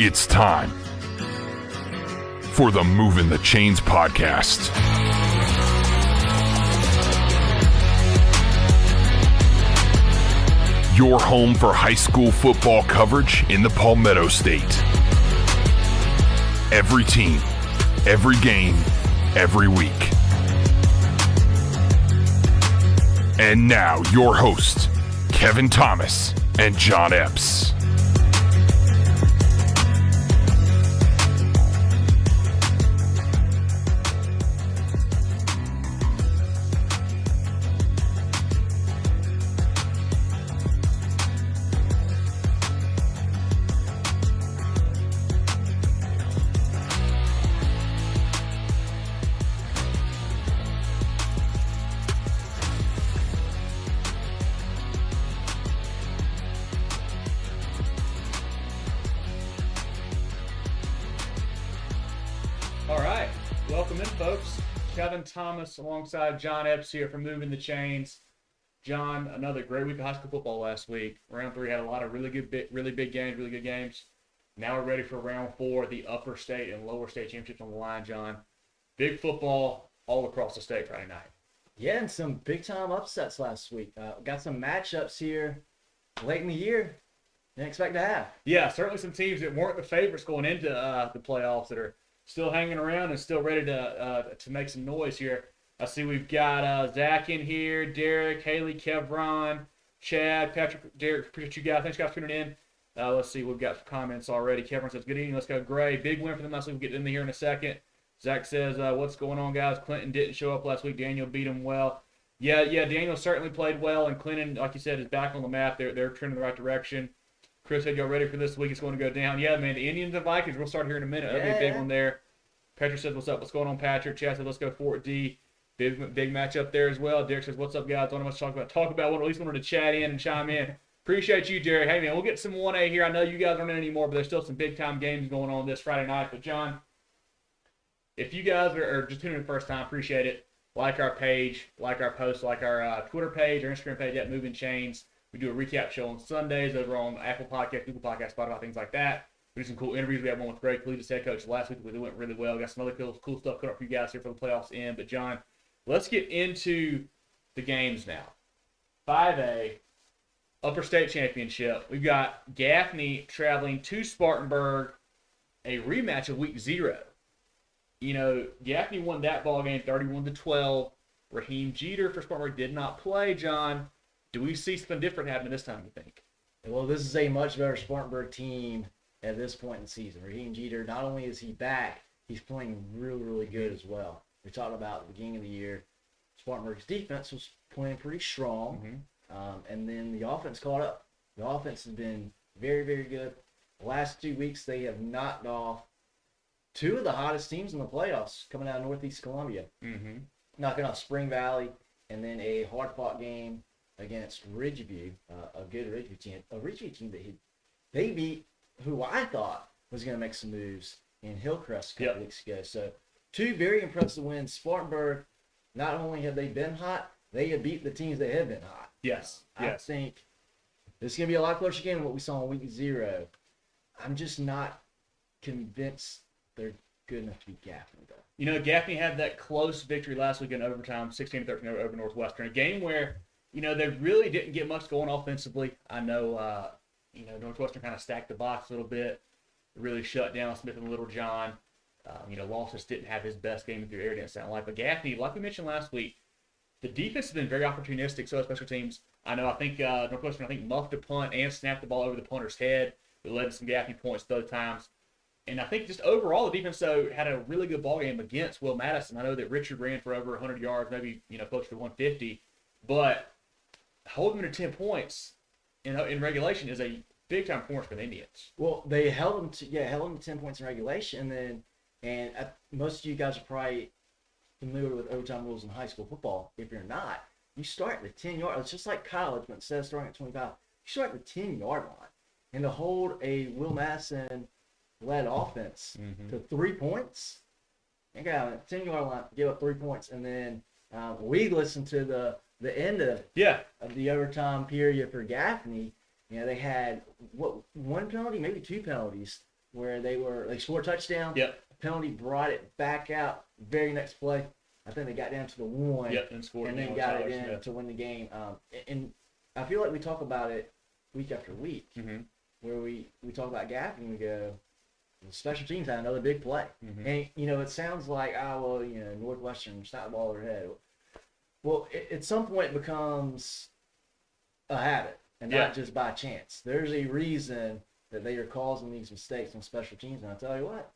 It's time for the Movin the Chains podcast. Your home for high school football coverage in the Palmetto State. Every team, every game, every week. And now your hosts, Kevin Thomas and John Epps. Kevin Thomas alongside John Epps here from Movin the Chains. John, another great week of high school football last week. Round 3 had a lot of really big games, really good games. Now we're ready for round 4, the Upperstate and Lowerstate championships on the line, John. Big football all across the state Friday night. Yeah, and some big-time upsets last week. Got some matchups here late in the year didn't expect to have. Yeah, certainly some teams that weren't the favorites going into the playoffs that are still hanging around and still ready to make some noise here. I see we've got Zach in here, Derek, Haley, Kevron, Chad, Patrick, Derek. Appreciate you guys. Thanks guys for tuning in. Let's see, we've got some comments already. Kevron says, good evening. Let's go, Gray. Big win for them last week. We'll get into here in a second. Zach says, what's going on, guys? Clinton didn't show up last week. Daniel beat him well. Yeah, Daniel certainly played well, and Clinton, like you said, is back on the map. They're trending in the right direction. Chris said, y'all ready for this week? It's going to go down. Yeah, man, the Indians and Vikings, we'll start here in a minute. That'll be a big one there. Patrick says, what's up? What's going on, Patrick? Chad says, let's go Fort D. Big matchup there as well. Derek says, what's up, guys? Don't know much to talk about. Talk about one. At least wanted to chat in and chime in. Appreciate you, Derek. Hey, man, we'll get some 1A here. I know you guys aren't in anymore, but there's still some big-time games going on this Friday night. But, John, if you guys are just tuning in the first time, appreciate it. Like our page, like our post, like our Twitter page, our Instagram page at Movin Chains. We do a recap show on Sundays over on Apple Podcasts, Google Podcasts, Spotify, things like that. We do some cool interviews. We had one with Greg Collegiate head coach last week. It went really well. We got some other cool stuff coming up for you guys here for the playoffs in. But, John, let's get into the games now. 5A, Upper State Championship. We've got Gaffney traveling to Spartanburg, a rematch of Week 0. You know, Gaffney won that ball game 31-12. Raheem Jeter for Spartanburg did not play, John. Do we see something different happening this time, you think? Well, this is a much better Spartanburg team at this point in the season. Raheem Jeter, not only is he back, he's playing really, really good as well. We talked about at the beginning of the year, Spartanburg's defense was playing pretty strong, and then the offense caught up. The offense has been very, very good. The last 2 weeks, they have knocked off 2 of the hottest teams in the playoffs coming out of Northeast Columbia. Knocking off Spring Valley, and then a hard-fought game against Ridgeview, a good Ridgeview team. A Ridgeview team that they beat who I thought was going to make some moves in Hillcrest a couple weeks ago. So 2 very impressive wins. Spartanburg, not only have they been hot, they have beat the teams that have been hot. Yes. I think this is going to be a lot closer game than what we saw in Week 0. I'm just not convinced they're good enough to beat Gaffney, though. You know, Gaffney had that close victory last week in overtime, 16-13 over Northwestern. A game where, you know, they really didn't get much going offensively. I know, Northwestern kind of stacked the box a little bit, really shut down Smith and Littlejohn. Loftus didn't have his best game through air, didn't sound like. But Gaffney, like we mentioned last week, the defense has been very opportunistic, so have special teams. I think Northwestern, muffed a punt and snapped the ball over the punter's head. It led to some Gaffney points both times. And I think just overall, the defense, though, had a really good ball game against Will Madison. I know that Richard ran for over 100 yards, maybe, closer to 150. But holding them to 10 points in regulation is a big-time performance for the Indians. Well, they held them to 10 points in regulation, and most of you guys are probably familiar with overtime rules in high school football. If you're not, you start at the 10-yard. It's just like college, but instead of starting at 25, you start at the 10-yard line. And to hold a Will Madison-led offense to 3 points, you got a 10-yard line, give up 3 points, and then we listened to the end of the overtime period for Gaffney. They had one penalty, maybe 2 penalties where they scored a touchdown. Yep. Penalty brought it back out. Very next play, I think they got down to the 1. Yep, and scored. And then got it in to win the game. And I feel like we talk about it week after week, where we talk about Gaffney and we go, special teams had another big play. And, it sounds like, Northwestern snapped the ball over their head. Well, at some point it becomes a habit and not just by chance. There's a reason that they are causing these mistakes on special teams. And I'll tell you what,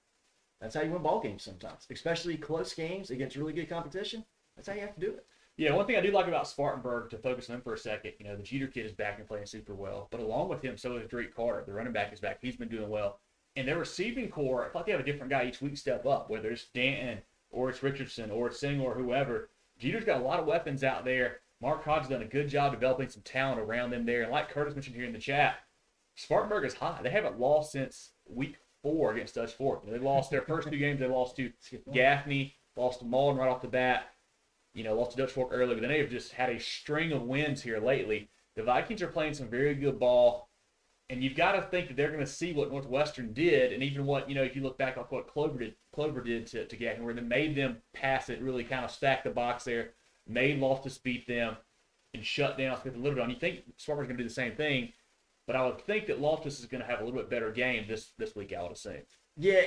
that's how you win ball games sometimes, especially close games against really good competition. That's how you have to do it. Yeah, one thing I do like about Spartanburg, to focus on him for a second, the Jeter kid is back and playing super well. But along with him, so is Drake Carter. The running back is back. He's been doing well. And their receiving core, I thought they have a different guy each week step up, whether it's Danton or it's Richardson or it's Singh or whoever. Jeter's got a lot of weapons out there. Mark Hodge's done a good job developing some talent around them there. And like Curtis mentioned here in the chat, Spartanburg is hot. They haven't lost since week 4 against Dutch Fork. They lost their first 2 games. They lost to Gaffney, lost to Malden right off the bat. Lost to Dutch Fork early, but then they've just had a string of wins here lately. The Vikings are playing some very good ball, and you've got to think that they're going to see what Northwestern did, and even what, if you look back on what Clover did to Gaffney, where they made them pass it, really kind of stack the box there, made Loftus beat them, and shut down Smith a little bit on. You think Spartanburg's going to do the same thing, but I would think that Loftus is going to have a little bit better game this week, I would assume. Yeah,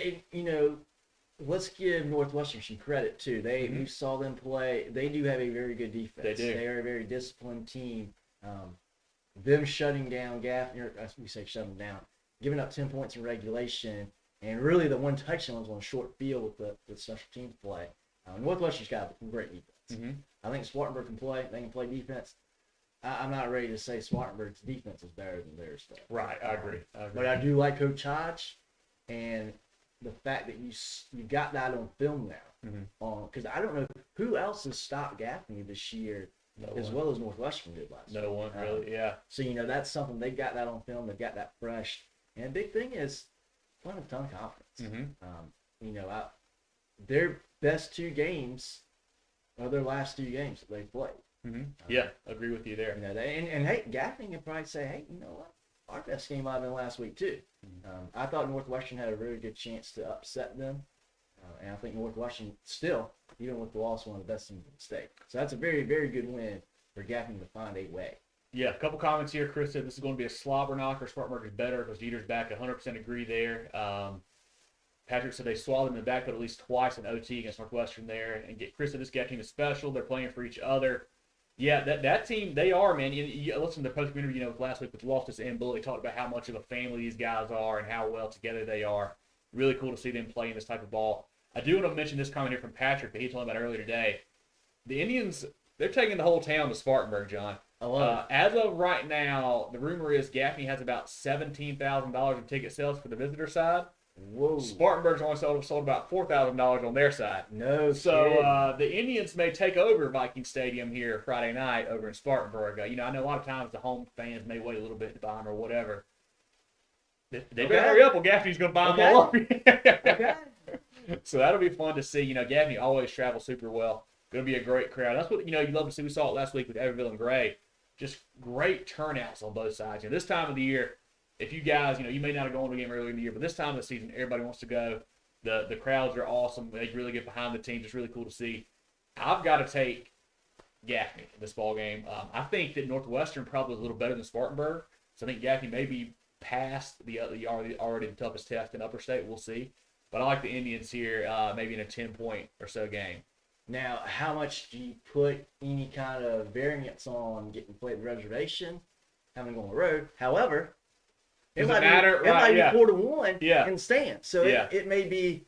let's give Northwestern some credit too. We saw them play. They do have a very good defense. They do. They are a very disciplined team. Them shutting down Gaffney, we say shutting down, giving up 10 points in regulation, and really the one touchdown was on a short field with special teams play. Northwestern's got a great defense. I think Spartanburg can play. They can play defense. I'm not ready to say Spartanburg's defense is better than theirs, though. Right, I agree. But I do like Coach Hodge, and the fact that you got that on film now, because I don't know who else has stopped Gaffney this year as well as Northwestern did last year. No one really, yeah. So that's something. They've got that on film. They've got that fresh. And the big thing is playing with a ton of confidence. Their best 2 games are their last 2 games that they played. Yeah, agree with you there. And hey, Gaffney can probably say, hey, you know what? Our best game might have been last week too. I thought Northwestern had a very good chance to upset them, and I think Northwestern still, even with the loss, one of the best teams in the state. So that's a very, very good win for Gaffney to find a way. Yeah, a couple comments here. Chris said this is going to be a slobber knocker. Spartanburg is better because Jeter's back. 100% agree there. Patrick said they swallowed them in the back, but at least twice in OT against Northwestern there. And Chris said this Gaff team is special. They're playing for each other. Yeah, that team, they are, man. You listen to the post-game interview, last week with Loftus and Bullock. They talked about how much of a family these guys are and how well together they are. Really cool to see them playing this type of ball. I do want to mention this comment here from Patrick that he told me about earlier today. The Indians, they're taking the whole town to Spartanburg, John. I love it. As of right now, the rumor is Gaffney has about $17,000 in ticket sales for the visitor side. Whoa. Spartanburg's only sold about $4,000 on their side. No So kidding. The Indians may take over Viking Stadium here Friday night over in Spartanburg. I know a lot of times the home fans may wait a little bit to buy them or whatever. They better hurry up or Gaffney's going to buy them all up. Okay. So that'll be fun to see. Gaffney always travels super well. Going to be a great crowd. That's what, you love to see. We saw it last week with Everville and Gray. Just great turnouts on both sides. This time of the year, if you guys, you may not have gone to a game earlier in the year, but this time of the season, everybody wants to go. The crowds are awesome. They really get behind the teams. It's really cool to see. I've got to take Gaffney in this ball game. I think that Northwestern probably is a little better than Spartanburg. So I think Gaffney may be past the already the toughest test in Upperstate. We'll see. But I like the Indians here, maybe in a 10-point or so game. Now, how much do you put any kind of variance on getting played the reservation, having to go on the road? However, it might be 4-1 in stands. So it may be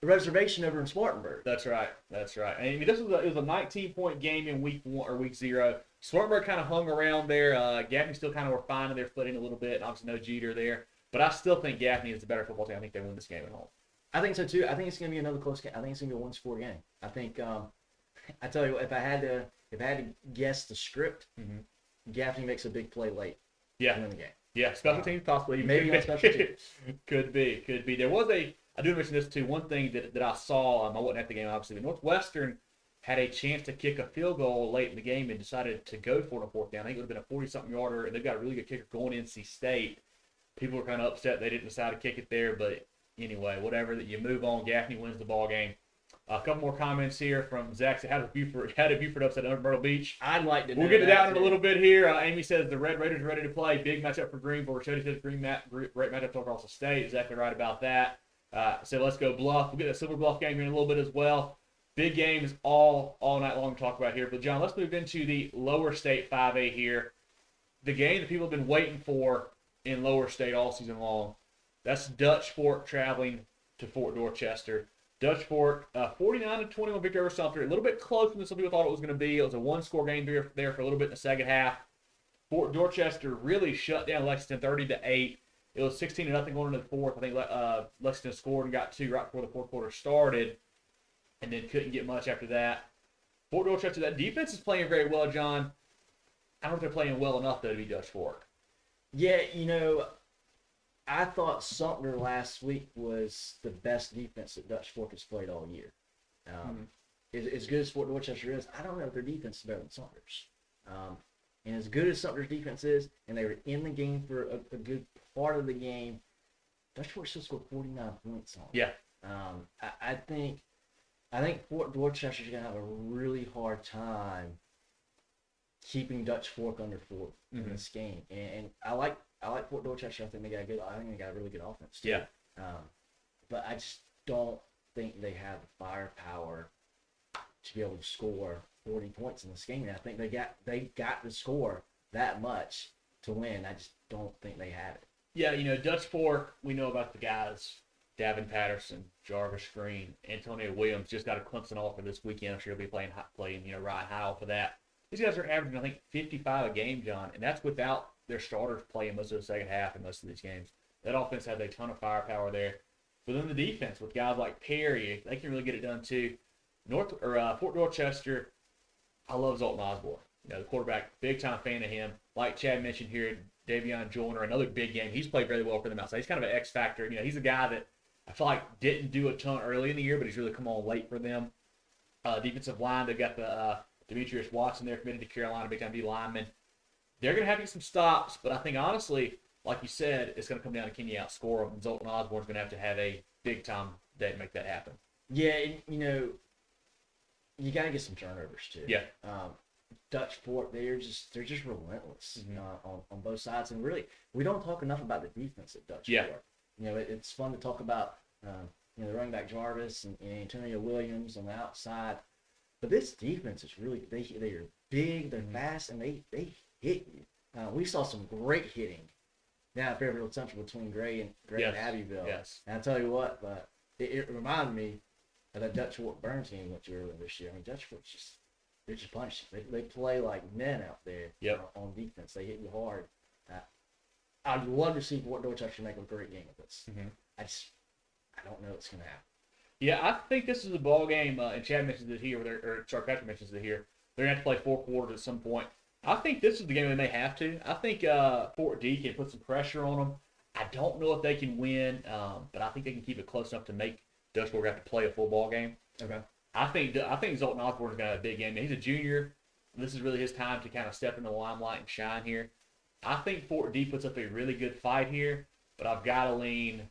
a reservation over in Spartanburg. That's right. This was it was a 19-point game in week 1 or week 0. Spartanburg kind of hung around there. Gaffney still kind of were finding their footing a little bit. And obviously no Jeter there. But I still think Gaffney is the better football team. I think they win this game at home. I think so too. I think it's going to be another close game. I think it's going to be a one-score game. I think I tell you what, if I had to guess the script, Gaffney makes a big play late. Yeah. To win the game. Yeah, special teams possibly. Maybe on special teams. Could be. There was I do mention this too, one thing that I saw, I wasn't at the game obviously, but Northwestern had a chance to kick a field goal late in the game and decided to go for it on 4th down. I think it would have been a 40-something yarder, and they've got a really good kicker going NC State. People were kind of upset they didn't decide to kick it there, but anyway, whatever. That you move on. Gaffney wins the ball game. A couple more comments here from Zach. How did Buford upset Myrtle Beach? I'd like to know. We'll get to that in a little bit here. Amy says the Red Raiders are ready to play. Big matchup for Greenville. Rashodi says great matchup for Upperstate State. Exactly right about that. So let's go Bluff. We'll get the Silver Bluff game here in a little bit as well. Big games all night long to talk about here. But, John, let's move into the Lowerstate 5A here. The game that people have been waiting for in Lowerstate all season long. That's Dutch Fork traveling to Fort Dorchester. Dutch Fork, 49-21 victory over Sumter. A little bit closer than some people thought it was going to be. It was a one-score game there for a little bit in the second half. Fort Dorchester really shut down Lexington 30-8. It was 16-0 going into the fourth. I think Lexington scored and got two right before the fourth quarter started, and then couldn't get much after that. Fort Dorchester, that defense is playing very well, John. I don't know if they're playing well enough, though, to be Dutch Fork. Yeah, I thought Sumter last week was the best defense that Dutch Fork has played all year. As good as Fort Dorchester is, I don't know if their defense is better than Sumter's. And as good as Sumter's defense is, and they were in the game for a good part of the game, Dutch Fork still scored 49 points on them. Yeah. I think Fort Dorchester's going to have a really hard time keeping Dutch Fork under 4 in this game. And I like Fort Dorchester. I think they got a really good offense too. Yeah. But I just don't think they have the firepower to be able to score 40 points in this game. And I think they got to score that much to win. I just don't think they have it. Yeah, Dutch Fork, we know about the guys. Davin Patterson, Jarvis Green, Antonio Williams just got a Clemson offer this weekend. I'm sure he'll be playing Ryan Howell for that. These guys are averaging, I think, 55 a game, John, and that's without their starters playing most of the second half in most of these games. That offense has a ton of firepower there. But then the defense with guys like Perry, they can really get it done too. Fort Dorchester, I love Zoltan Osborne. The quarterback, big time fan of him. Like Chad mentioned here, Davion Joyner, another big game. He's played very well for them outside. He's kind of an X factor. He's a guy that I feel like didn't do a ton early in the year, but he's really come on late for them. Defensive line, they've got the Demetrius Watson there, committed to Carolina, big time D lineman. They're going to have to get some stops, but I think honestly, like you said, it's going to come down to can you outscore them, and Zoltan Osborne's going to have a big time day to make that happen. Yeah, you got to get some turnovers too. Yeah. Dutch Fork, they're just relentless on both sides, and really, we don't talk enough about the defense at Dutch Fork. It's fun to talk about the running back Jarvis and Antonio Williams on the outside, but this defense is really they are big, they're fast, and they hit you. We saw some great hitting down at Fairfield Central between Gray and Abbeville. Yes. And I tell you what, but it reminded me of that Dutch Fork Burn team went to earlier this year. I mean, Dutch Fork's they're just punching. They play like men out there on defense. They hit you hard. I'd love to see Fort Dorchester make a great game of this. I don't know what's going to happen. Yeah, I think this is a ball game, and Chad mentions it here, Patrick mentions it here. They're going to have to play 4 quarters at some point. I think this is the game they may have to. I think Fort D can put some pressure on them. I don't know if they can win, but I think they can keep it close enough to make Dutch Fork have to play a full ball game. Okay. I think Zoltan Osborne's going to have a big game. He's a junior. This is really his time to kind of step into the limelight and shine here. I think Fort D puts up a really good fight here, but I've got to lean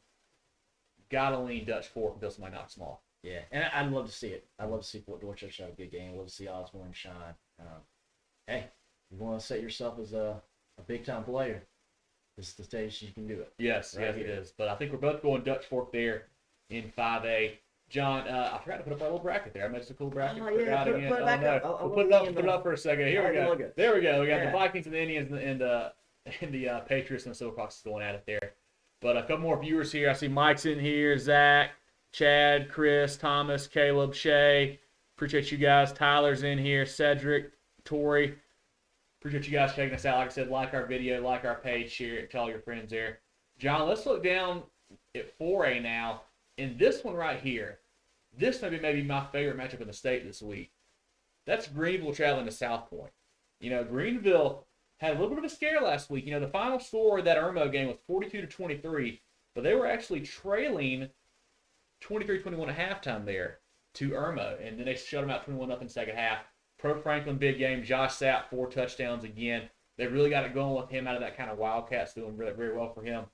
Dutch Fork until somebody knocks them off. Yeah, and I'd love to see it. I'd love to see Fort Dorchester have a good game. I'd love to see Osborne shine. Hey, you want to set yourself as a big-time player, this is the stage you can do it. Yes, right yes, here. it is. But I think we're both going Dutch Fork there in 5A. John, I forgot to put up our little bracket there. I made a cool bracket. Oh, yeah, put it back up. We'll put it up for a second. Here we go. There we go. We got Yeah. the Vikings and the Indians and the Patriots and the Silverhawks going at it there. But a couple more viewers here. I see Mike's in here, Zach, Chad, Chris, Thomas, Caleb, Shay. Appreciate you guys. Tyler's in here, Cedric, Tori. Appreciate you guys checking us out. Like I said, like our video, like our page, share it, tell all your friends there. John, let's look down at 4A now. In this one right here, this may be maybe my favorite matchup in the state this week. That's Greenville traveling to South Pointe. Greenville had a little bit of a scare last week. The final score of that Irmo game was 42-23, but they were actually trailing 23-21 at halftime there to Irmo, and then they shut them out 21 up in the second half. Pro Franklin, big game. Josh Sapp, 4 touchdowns again. They really got it going with him out of that kind of Wildcats, doing really very well for him.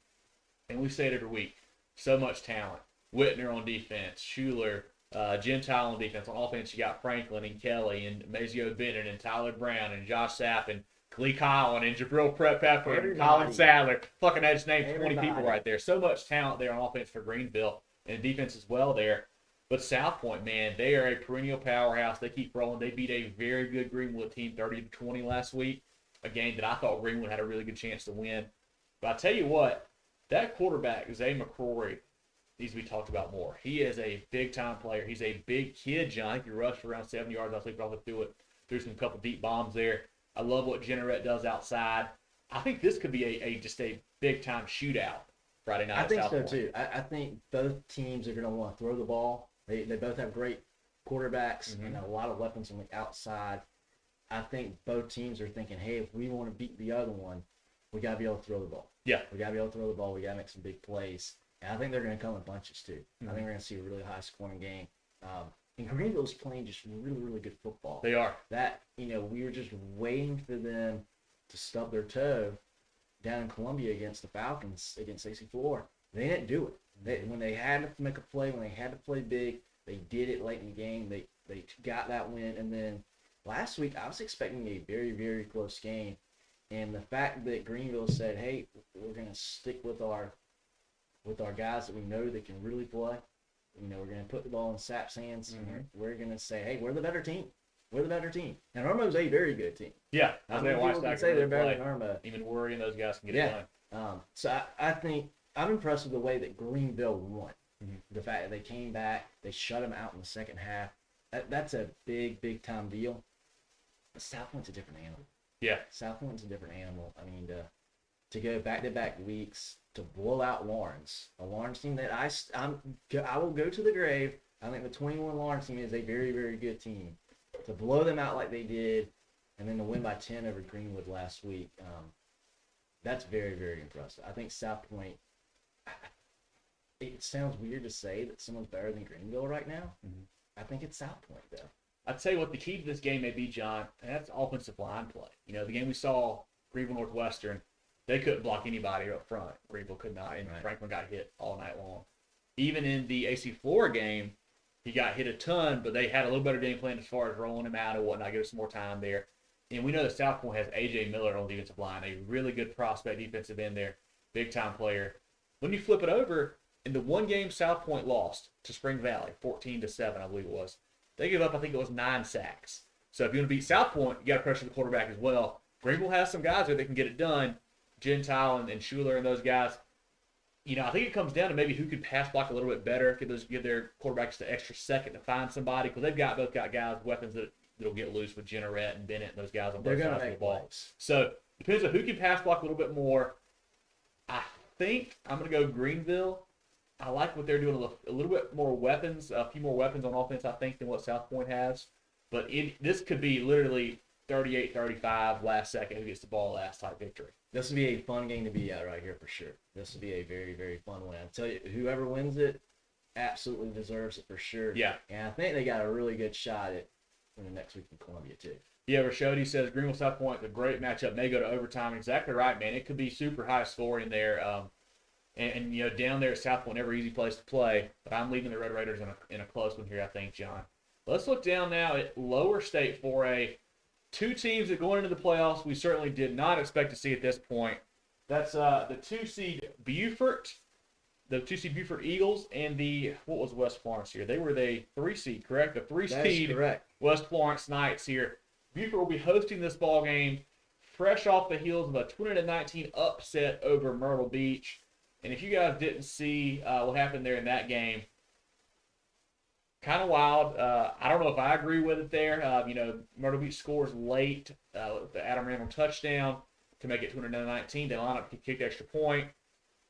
and we say it every week, so much talent. Whitner on defense, Schuler, Gentile on defense. On offense, you got Franklin and Kelly and Mazio Bennett and Tyler Brown and Josh Sapp and Klee Collin and Jabril Pepper and Colin Sadler. Fucking, I just named 20 people right there. So much talent there on offense for Greenville and defense as well there. But South Pointe, man, they are a perennial powerhouse. They keep rolling. They beat a very good Greenville team 30-20 last week, a game that I thought Greenville had a really good chance to win. But I tell you what, that quarterback, Zay McCrory, needs to be talked about more. He is a big-time player. He's a big kid, John. I think he rushed around 70 yards. I think probably threw some couple deep bombs there. I love what Jenneret does outside. I think this could be just a big-time shootout Friday night. I think so, too. I think both teams are going to want to throw the ball. They both have great quarterbacks and a lot of weapons on the outside. I think both teams are thinking, hey, if we want to beat the other one, we got to be able to throw the ball. Yeah. We got to be able to throw the ball. We got to make some big plays. And I think they're going to come in bunches, too. I think we're going to see a really high-scoring game. And Greenville's playing just really, really good football. They are. We were just waiting for them to stub their toe down in Columbia against the Falcons, against AC4. They didn't do it. When they had to make a play, when they had to play big, they did it late in the game. They got that win. And then last week, I was expecting a very, very close game. And the fact that Greenville said, hey, we're going to stick with our guys that we know that can really play. We're going to put the ball in Sapp's hands. And we're going to say, hey, we're the better team. We're the better team. And Irmo's a very good team. Yeah. I mean, people can say they're better than Irmo. Even worrying those guys can get it done. So I think I'm impressed with the way that Greenville won. The fact that they came back, they shut them out in the second half. That's a big, big time deal. But South Pointe's a different animal. Yeah. South Pointe's a different animal. I mean, to go back-to-back weeks to blow out Lawrence, a Lawrence team that I will go to the grave. I think the 21 Lawrence team is a very, very good team. To blow them out like they did, and then to win by 10 over Greenwood last week, that's very, very impressive. I think South Pointe, it sounds weird to say that someone's better than Greenville right now. I think it's South Pointe, though. I'd say what the key to this game may be, John, and that's offensive line play. The game we saw, Greenville Northwestern, they couldn't block anybody up front. Greenville could not, and Franklin got hit all night long. Even in the AC4 game, he got hit a ton, but they had a little better game plan as far as rolling him out and whatnot, give us some more time there. And we know that South Pointe has A.J. Miller on the defensive line, a really good prospect defensive end there, big-time player. When you flip it over, in the one game South Pointe lost to Spring Valley, 14-7, I believe it was, they gave up, I think it was 9 sacks. So if you want to beat South Pointe, you got to pressure the quarterback as well. Greenville has some guys there that can get it done, Gentile and Schuler and those guys. I think it comes down to maybe who could pass block a little bit better, give their quarterbacks the extra second to find somebody, because they've both got guys, weapons that'll get loose with Jenneret and Bennett and those guys on both sides of the ball. So depends on who can pass block a little bit more. I think I'm going to go Greenville. I like what they're doing, a little bit more weapons, a few more weapons on offense, I think, than what South Pointe has. But this could be literally 38-35 last second, who gets the ball last type victory. This will be a fun game to be at right here for sure. This will be a very, very fun win. I tell you, whoever wins it absolutely deserves it for sure. Yeah. And I think they got a really good shot at the next week in Columbia too. Yeah, Rashodi says Greenville South Pointe, a great matchup, may go to overtime. Exactly right, man. It could be super high scoring there. And down there at South Pointe, never easy place to play. But I'm leaving the Red Raiders in a close one here, I think, John. Let's look down now at Lowerstate for two teams that going into the playoffs we certainly did not expect to see at this point. That's the 2-seed Beaufort, the 2-seed Beaufort Eagles, and what was West Florence here? They were the 3-seed, correct? The 3-seed West Florence Knights here. Beaufort will be hosting this ball game fresh off the heels of a 20-19 upset over Myrtle Beach. And if you guys didn't see what happened there in that game, kind of wild. I don't know if I agree with it there. Myrtle Beach scores late. The Adam Randall touchdown to make it 20-19. They line up, kick the extra point.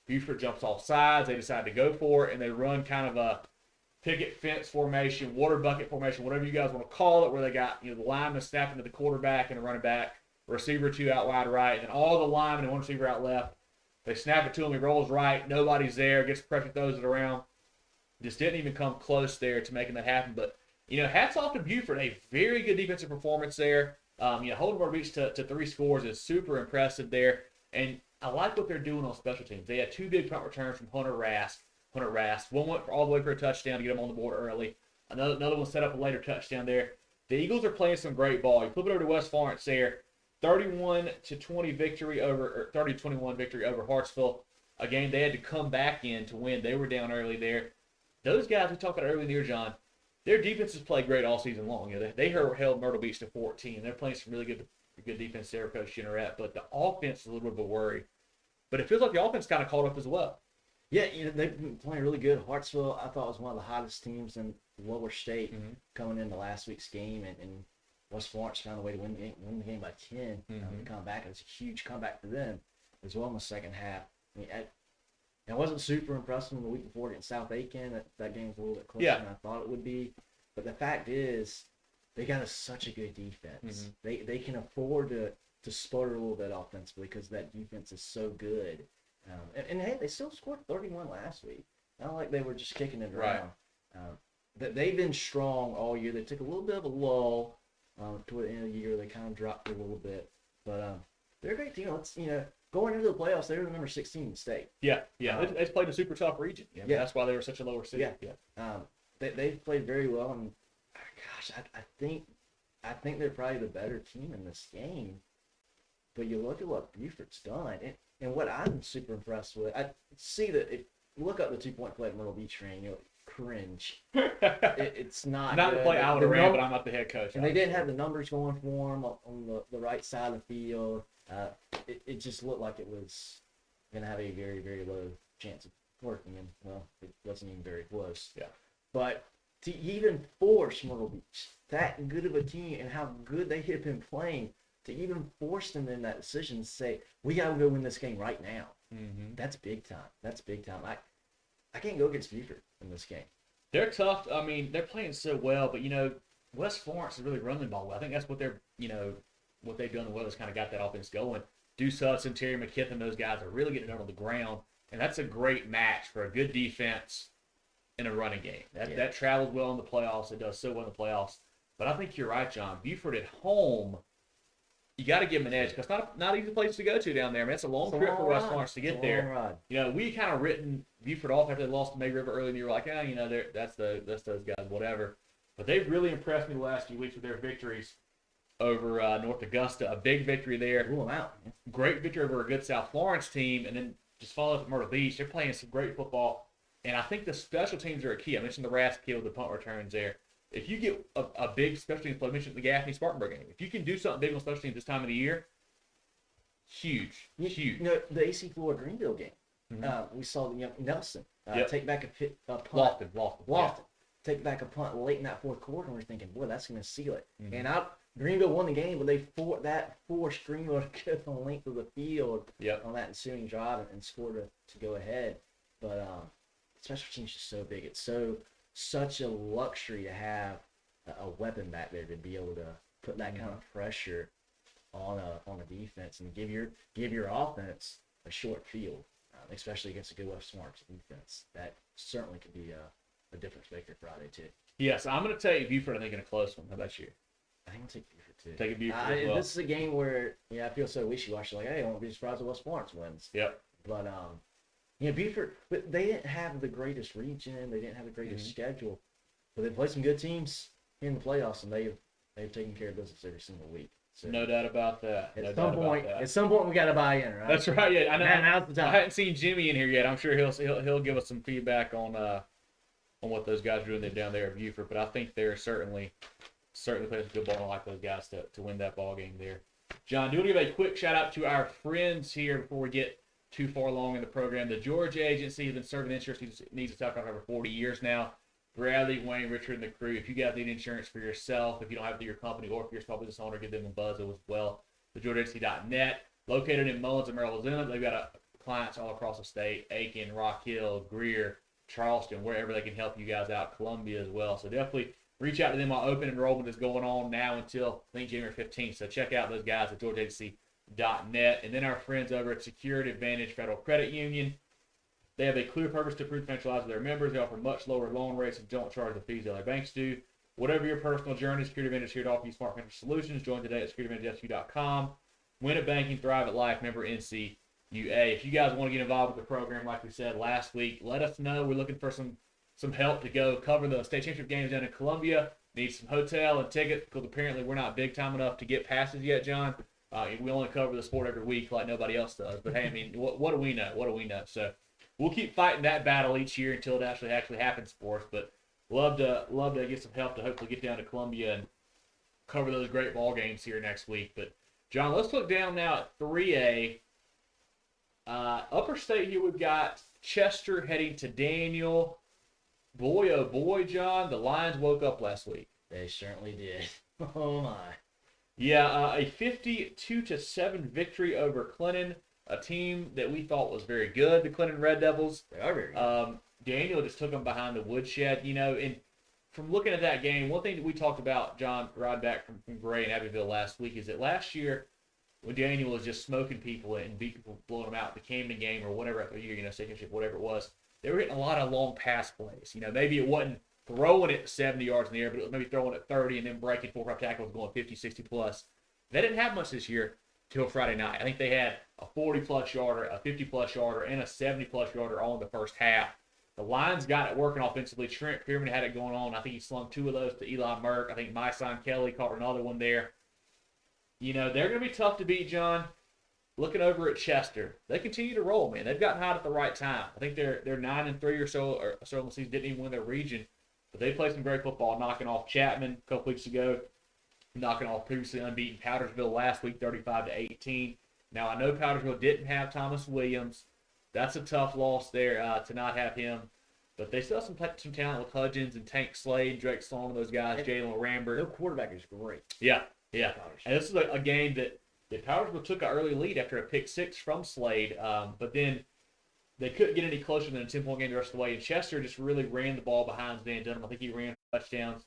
Beaufort jumps off sides. They decide to go for it, and they run kind of a picket fence formation, water bucket formation, whatever you guys want to call it, where they got the lineman snapping to the quarterback and a running back, receiver 2 out wide right, and then all the linemen and one receiver out left. They snap it to him. He rolls right. Nobody's there. Gets pressure, throws it around. Just didn't even come close there to making that happen. But, hats off to Beaufort. A very good defensive performance there. Holding Myrtle Beach to 3 scores is super impressive there. And I like what they're doing on special teams. They had 2 big punt returns from Hunter Rask. One went all the way for a touchdown to get them on the board early. Another one set up a later touchdown there. The Eagles are playing some great ball. You flip it over to West Florence there, 31-20 victory over, or 30-21 victory over Hartsville. A game they had to come back in to win. They were down early there. Those guys we talked about earlier in the year, John, their defenses played great all season long. You know, they held Myrtle Beach to 14. They're playing some really good defense there, Coach Jennerette. But the offense is a little bit of a worry. But it feels like the offense kind of caught up as well. Yeah, you know, they've been playing really good. Hartsville, I thought, was one of the hottest teams in Lowerstate coming into last week's game, and West Florence found a way to win the game by 10 to come back. It was a huge comeback for them as well in the second half. I mean, I wasn't super impressed with the week before against South Aiken. That game was a little bit closer than I thought it would be. But the fact is, they got such a good defense. They can afford to sputter a little bit offensively because that defense is so good. And hey, they still scored 31 last week. Not like they were just kicking it around. They've been strong all year. They took a little bit of a lull toward the end of the year. They kind of dropped it a little bit, but they're a great team. Going into the playoffs, they were the number 16 in the state. They played a super tough region. That's why they were such a lower seed. They've played very well, and gosh, I think they're probably the better team in this game. But you look at what Buford's done, and what I'm super impressed with. I see that if you look up the 2-point play at Myrtle Beach Train, you'll cringe. It's not the play I would have ran, but I'm not the head coach. And they didn't have the numbers going for them on the right side of the field. It just looked like it was going to have a very, very low chance of working, and well, it wasn't even very close. But to even force Myrtle Beach, that good of a team, and how good they have been playing, to even force them in that decision to say, we got to go win this game right now. That's big time. I can't go against Buford in this game. They're tough. I mean, they're playing so well, but, you know, West Florence is really running the ball well. I think that's what what they've done well is kind of got that offense going. Deuce Hudson, Terry McKithen, those guys are really getting it on the ground, and that's a great match for a good defense in a running game. That travels well in the playoffs. It does so well in the playoffs. But I think you're right, John. Buford at home, you got to give them an edge because not easy place to go to down there. Man, it's a long trip for West Florence to get there. You know, we kind of written Buford off after they lost to May River early, and you were like, that's those guys, whatever. But they've really impressed me the last few weeks with their victories over North Augusta. A big victory there. Rule them out. Great victory over a good South Florence team, and then just follow up at Myrtle Beach. They're playing some great football, and I think the special teams are a key. I mentioned the Rask kill, the punt returns there. If you get a big special teams play, I mentioned the Gaffney Spartanburg game. If you can do something big on special teams this time of the year, huge. You know, the AC Florida Greenville game, we saw Nelson take back a punt. Lofton. Take back a punt late in that fourth quarter, and we're thinking, boy, that's going to seal it. And Greenville won the game, but they forced Greenville to go the length of the field on that ensuing drive and score to go ahead. But special teams is just so big. It's such a luxury to have a weapon back there to be able to put that kind of pressure on a defense and give your offense a short field, especially against a good West Florence defense. That certainly could be a difference maker Friday too. Yes, I'm going to take Buford. I think in a close one. How about you? I think I'll take Buford too. Take a Buford as well. This is a game where I feel so wishy-washy. Like, hey, I won't be surprised if West Florence wins. But Buford, but they didn't have the greatest region. They didn't have the greatest schedule. But they played some good teams in the playoffs, and they've taken care of business every single week. So, no doubt about that. At some point, we got to buy in, right? That's right. Yeah, I know. Now's the time. I hadn't seen Jimmy in here yet. I'm sure he'll give us some feedback on what those guys are doing down there at Buford. But I think they're certainly playing some good ball. I like those guys to win that ball game there. John, do you want to give a quick shout out to our friends here before we get too far along in the program? The Georgia Agency has been serving insurance needs of South Carolina for 40 years now. Bradley, Wayne, Richard, and the crew. If you guys need insurance for yourself, if you don't have it through your company, or if you're a small business owner, give them a buzz as well. TheGeorgiaAgency.net. Located in Mullins and Maryland, they've got clients all across the state: Aiken, Rock Hill, Greer, Charleston, wherever they can help you guys out. Columbia as well. So definitely reach out to them while open enrollment is going on now until I think January 15th. So check out those guys at GeorgiaAgency.net. And then our friends over at Security Advantage Federal Credit Union. They have a clear purpose to improve financial lives of their members. They offer much lower loan rates and don't charge the fees that other banks do. Whatever your personal journey, Security Advantage is here to offer you smart financial solutions. Join today at securityadvantagesq.com. Win at banking, thrive at life. Member NC If you guys want to get involved with the program, like we said last week, let us know. We're looking for some help to go cover the state championship games down in Columbia. Need some hotel and ticket because apparently we're not big time enough to get passes yet, John. We only cover the sport every week like nobody else does. But hey, I mean, what do we know? What do we know? So we'll keep fighting that battle each year until it actually happens for us. But love to get some help to hopefully get down to Columbia and cover those great ball games here next week. But John, let's look down now at 3A. Upperstate here, we've got Chester heading to Daniel. Boy, oh boy, John, the Lions woke up last week. They certainly did. Oh my. Yeah, a 52-7 victory over Clinton, a team that we thought was very good, the Clinton Red Devils. They are very good. Daniel just took them behind the woodshed, and from looking at that game, one thing that we talked about, John, right back from Gray and Abbeville last week, is that last year when Daniel was just smoking people and beat people, blowing them out, the Camden game or whatever, state championship, whatever it was, they were getting a lot of long pass plays. Maybe it wasn't throwing it 70 yards in the air, but it was maybe throwing it 30 and then breaking 4-5 tackles going 50, 60 plus. They didn't have much this year till Friday night. I think they had a 40-plus yarder, a 50-plus yarder, and a 70-plus yarder all in the first half. The Lions got it working offensively. Trent Pierman had it going on. I think he slung 2 of those to Eli Merck. I think Myson Kelly caught another one there. They're going to be tough to beat, John. Looking over at Chester, they continue to roll, man. They've gotten hot at the right time. I think they're 9-3 or so in the season. Didn't even win their region, but they played some great football, knocking off Chapman a couple weeks ago, knocking off previously unbeaten Powdersville last week, 35-18. Now I know Powdersville didn't have Thomas Williams. That's a tough loss there to not have him, but they still have some talent with Hudgens and Tank Slade, Drake Sloan, and those guys. Jalen Rambert. Their quarterback is great. Yeah. And this is a game that Powdersville took an early lead after a pick 6 from Slade, but then they couldn't get any closer than a 10-point game the rest of the way. And Chester just really ran the ball behind Van Dunham. I think he ran touchdowns.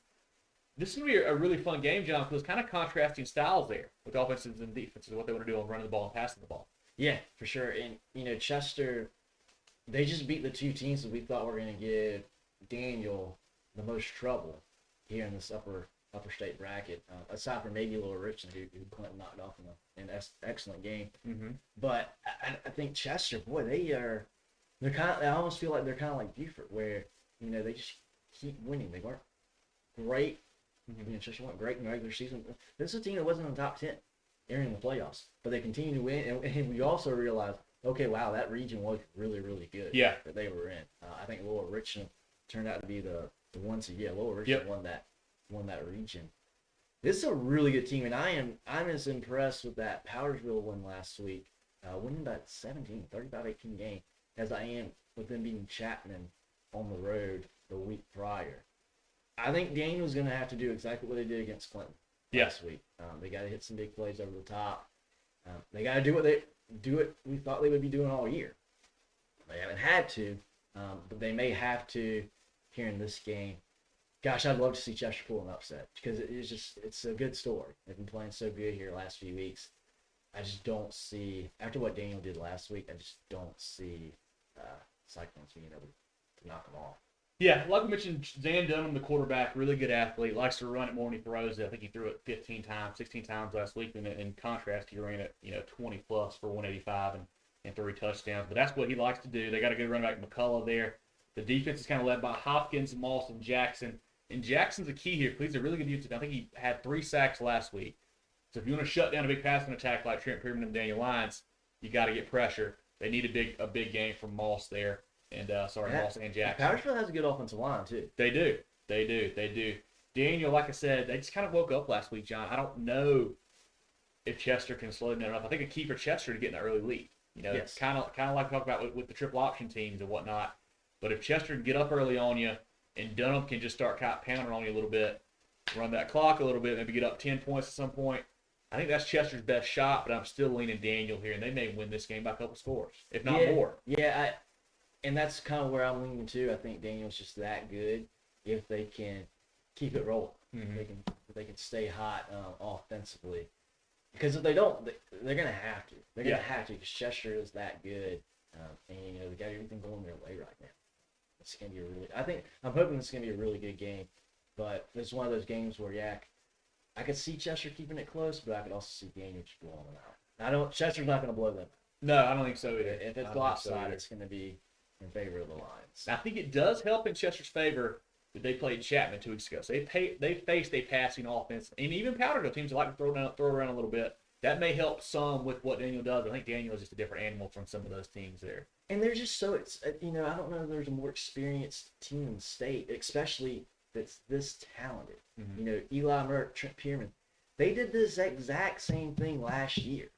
This is going to be a really fun game, John, because it's kind of contrasting styles there with offenses and defenses, what they want to do on running the ball and passing the ball. Yeah, for sure. And, Chester, they just beat the 2 teams that we thought were going to give Daniel the most trouble here in this upper state bracket, aside from maybe Lower Richland, who Clinton knocked off in an excellent game. Mm-hmm. But I think Chester, boy, they're kind of. I almost feel like they're kind of like Buford, where they just keep winning. They weren't great. Mm-hmm. Chester weren't great in the regular season. This is a team that wasn't in the top 10 entering the playoffs, but they continue to win. And we also realized, okay, wow, that region was really, really good. Yeah, that they were in. I think Lower Richland turned out to be the one seed. Yeah, Lower Richland won that region. This is a really good team, and I'm as impressed with that Powdersville win last week, winning that 35-18 game, as I am with them beating Chapman on the road the week prior. I think Daniel's going to have to do exactly what they did against Clinton last week. They got to hit some big plays over the top. They got to do what we thought they would be doing all year. They haven't had to, but they may have to here in this game. Gosh, I'd love to see Chester pull an upset because it's a good story. They've been playing so good here the last few weeks. I just don't see, after what Daniel did last week, I just don't see Cyclones being able to knock them off. Yeah, like we mentioned, Van Dunham, the quarterback, really good athlete, likes to run it more than he throws it. I think he threw it 15 times, 16 times last week. And in contrast, he ran it 20 plus for 185 and 3 touchdowns. But that's what he likes to do. They got a good running back, McCullough there. The defense is kind of led by Hopkins, Moss, and Jackson. And Jackson's a key here. He's a really good defensive. I think he had 3 sacks last week. So if you want to shut down a big passing attack like Trent Pierman and Daniel Lyons, you got to get pressure. They need a big game from Moss there. And Moss and Jackson. Powdersville has a good offensive line too. They do. Daniel, like I said, they just kind of woke up last week, John. I don't know if Chester can slow them down enough. I think a key for Chester to get an early lead. It's kind of like we talked about with the triple option teams and whatnot. But if Chester can get up early on you, and Dunham can just start pounding on you a little bit, run that clock a little bit, maybe get up 10 points at some point, I think that's Chester's best shot, but I'm still leaning Daniel here, and they may win this game by a couple scores, if not more. Yeah, and that's kind of where I'm leaning too. I think Daniel's just that good if they can keep it rolling. Mm-hmm. They can stay hot offensively. Because if they don't, they're going to have to. They're going to have to because Chester is that good. And, they got everything going their way right now. It's going to be I'm hoping it's going to be a really good game. But it's one of those games where, I could see Chester keeping it close, but I could also see Daniel just blowing them out. Chester's not going to blow them out. No, I don't think so either. If it's I don't think so lopsided, either. it's going to be in favor of the Lions. I think it does help in Chester's favor that they played Chapman 2 weeks ago. So they faced a passing offense, and even Powderville teams that like to throw around a little bit. That may help some with what Daniel does. I think Daniel is just a different animal from some of those teams there. And they're just so, I don't know if there's a more experienced team in the state, especially that's this talented. Mm-hmm. Eli Murray, Trent Pierman, they did this exact same thing last year.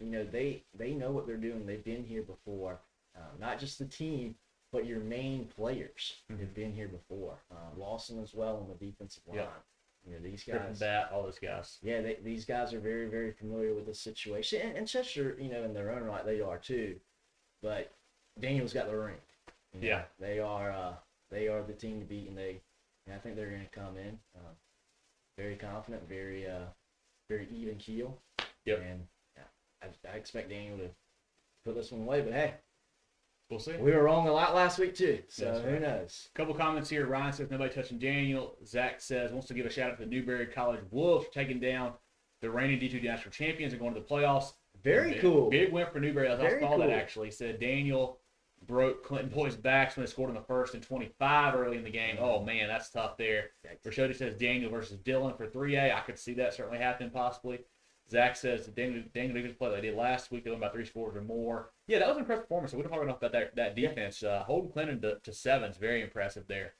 They know what they're doing. They've been here before. Not just the team, but your main players have been here before. Lawson as well on the defensive line. Yep. These Griffin guys. Bat, all those guys. Yeah, these guys are very, very familiar with the situation. And Chester, in their own right, they are too. But Daniel's got the ring. Yeah. They are the team to beat, and I think they're going to come in very confident, very even keel. Yep. And I expect Daniel to put this one away, but hey, we'll see. we were wrong a lot last week too, so That's who right. knows? Couple comments here. Ryan says nobody touching Daniel. Zach says wants to give a shout out to the Newberry College Wolves for taking down the reigning D2 national champions and going to the playoffs. Very cool. Big win for Newberry. I Very saw cool. that actually. He said Daniel broke Clinton Boyd's backs when they scored in the first and 25 early in the game. Oh man, that's tough there. Rashodi says Daniel versus Dillon for 3A. I could see that certainly happening possibly. Zach says Daniel didn't play like they did last week. They won by 3 scores or more. Yeah, that was an impressive performance. So we don't talk enough about that defense. Holding Clinton to 7 is very impressive there.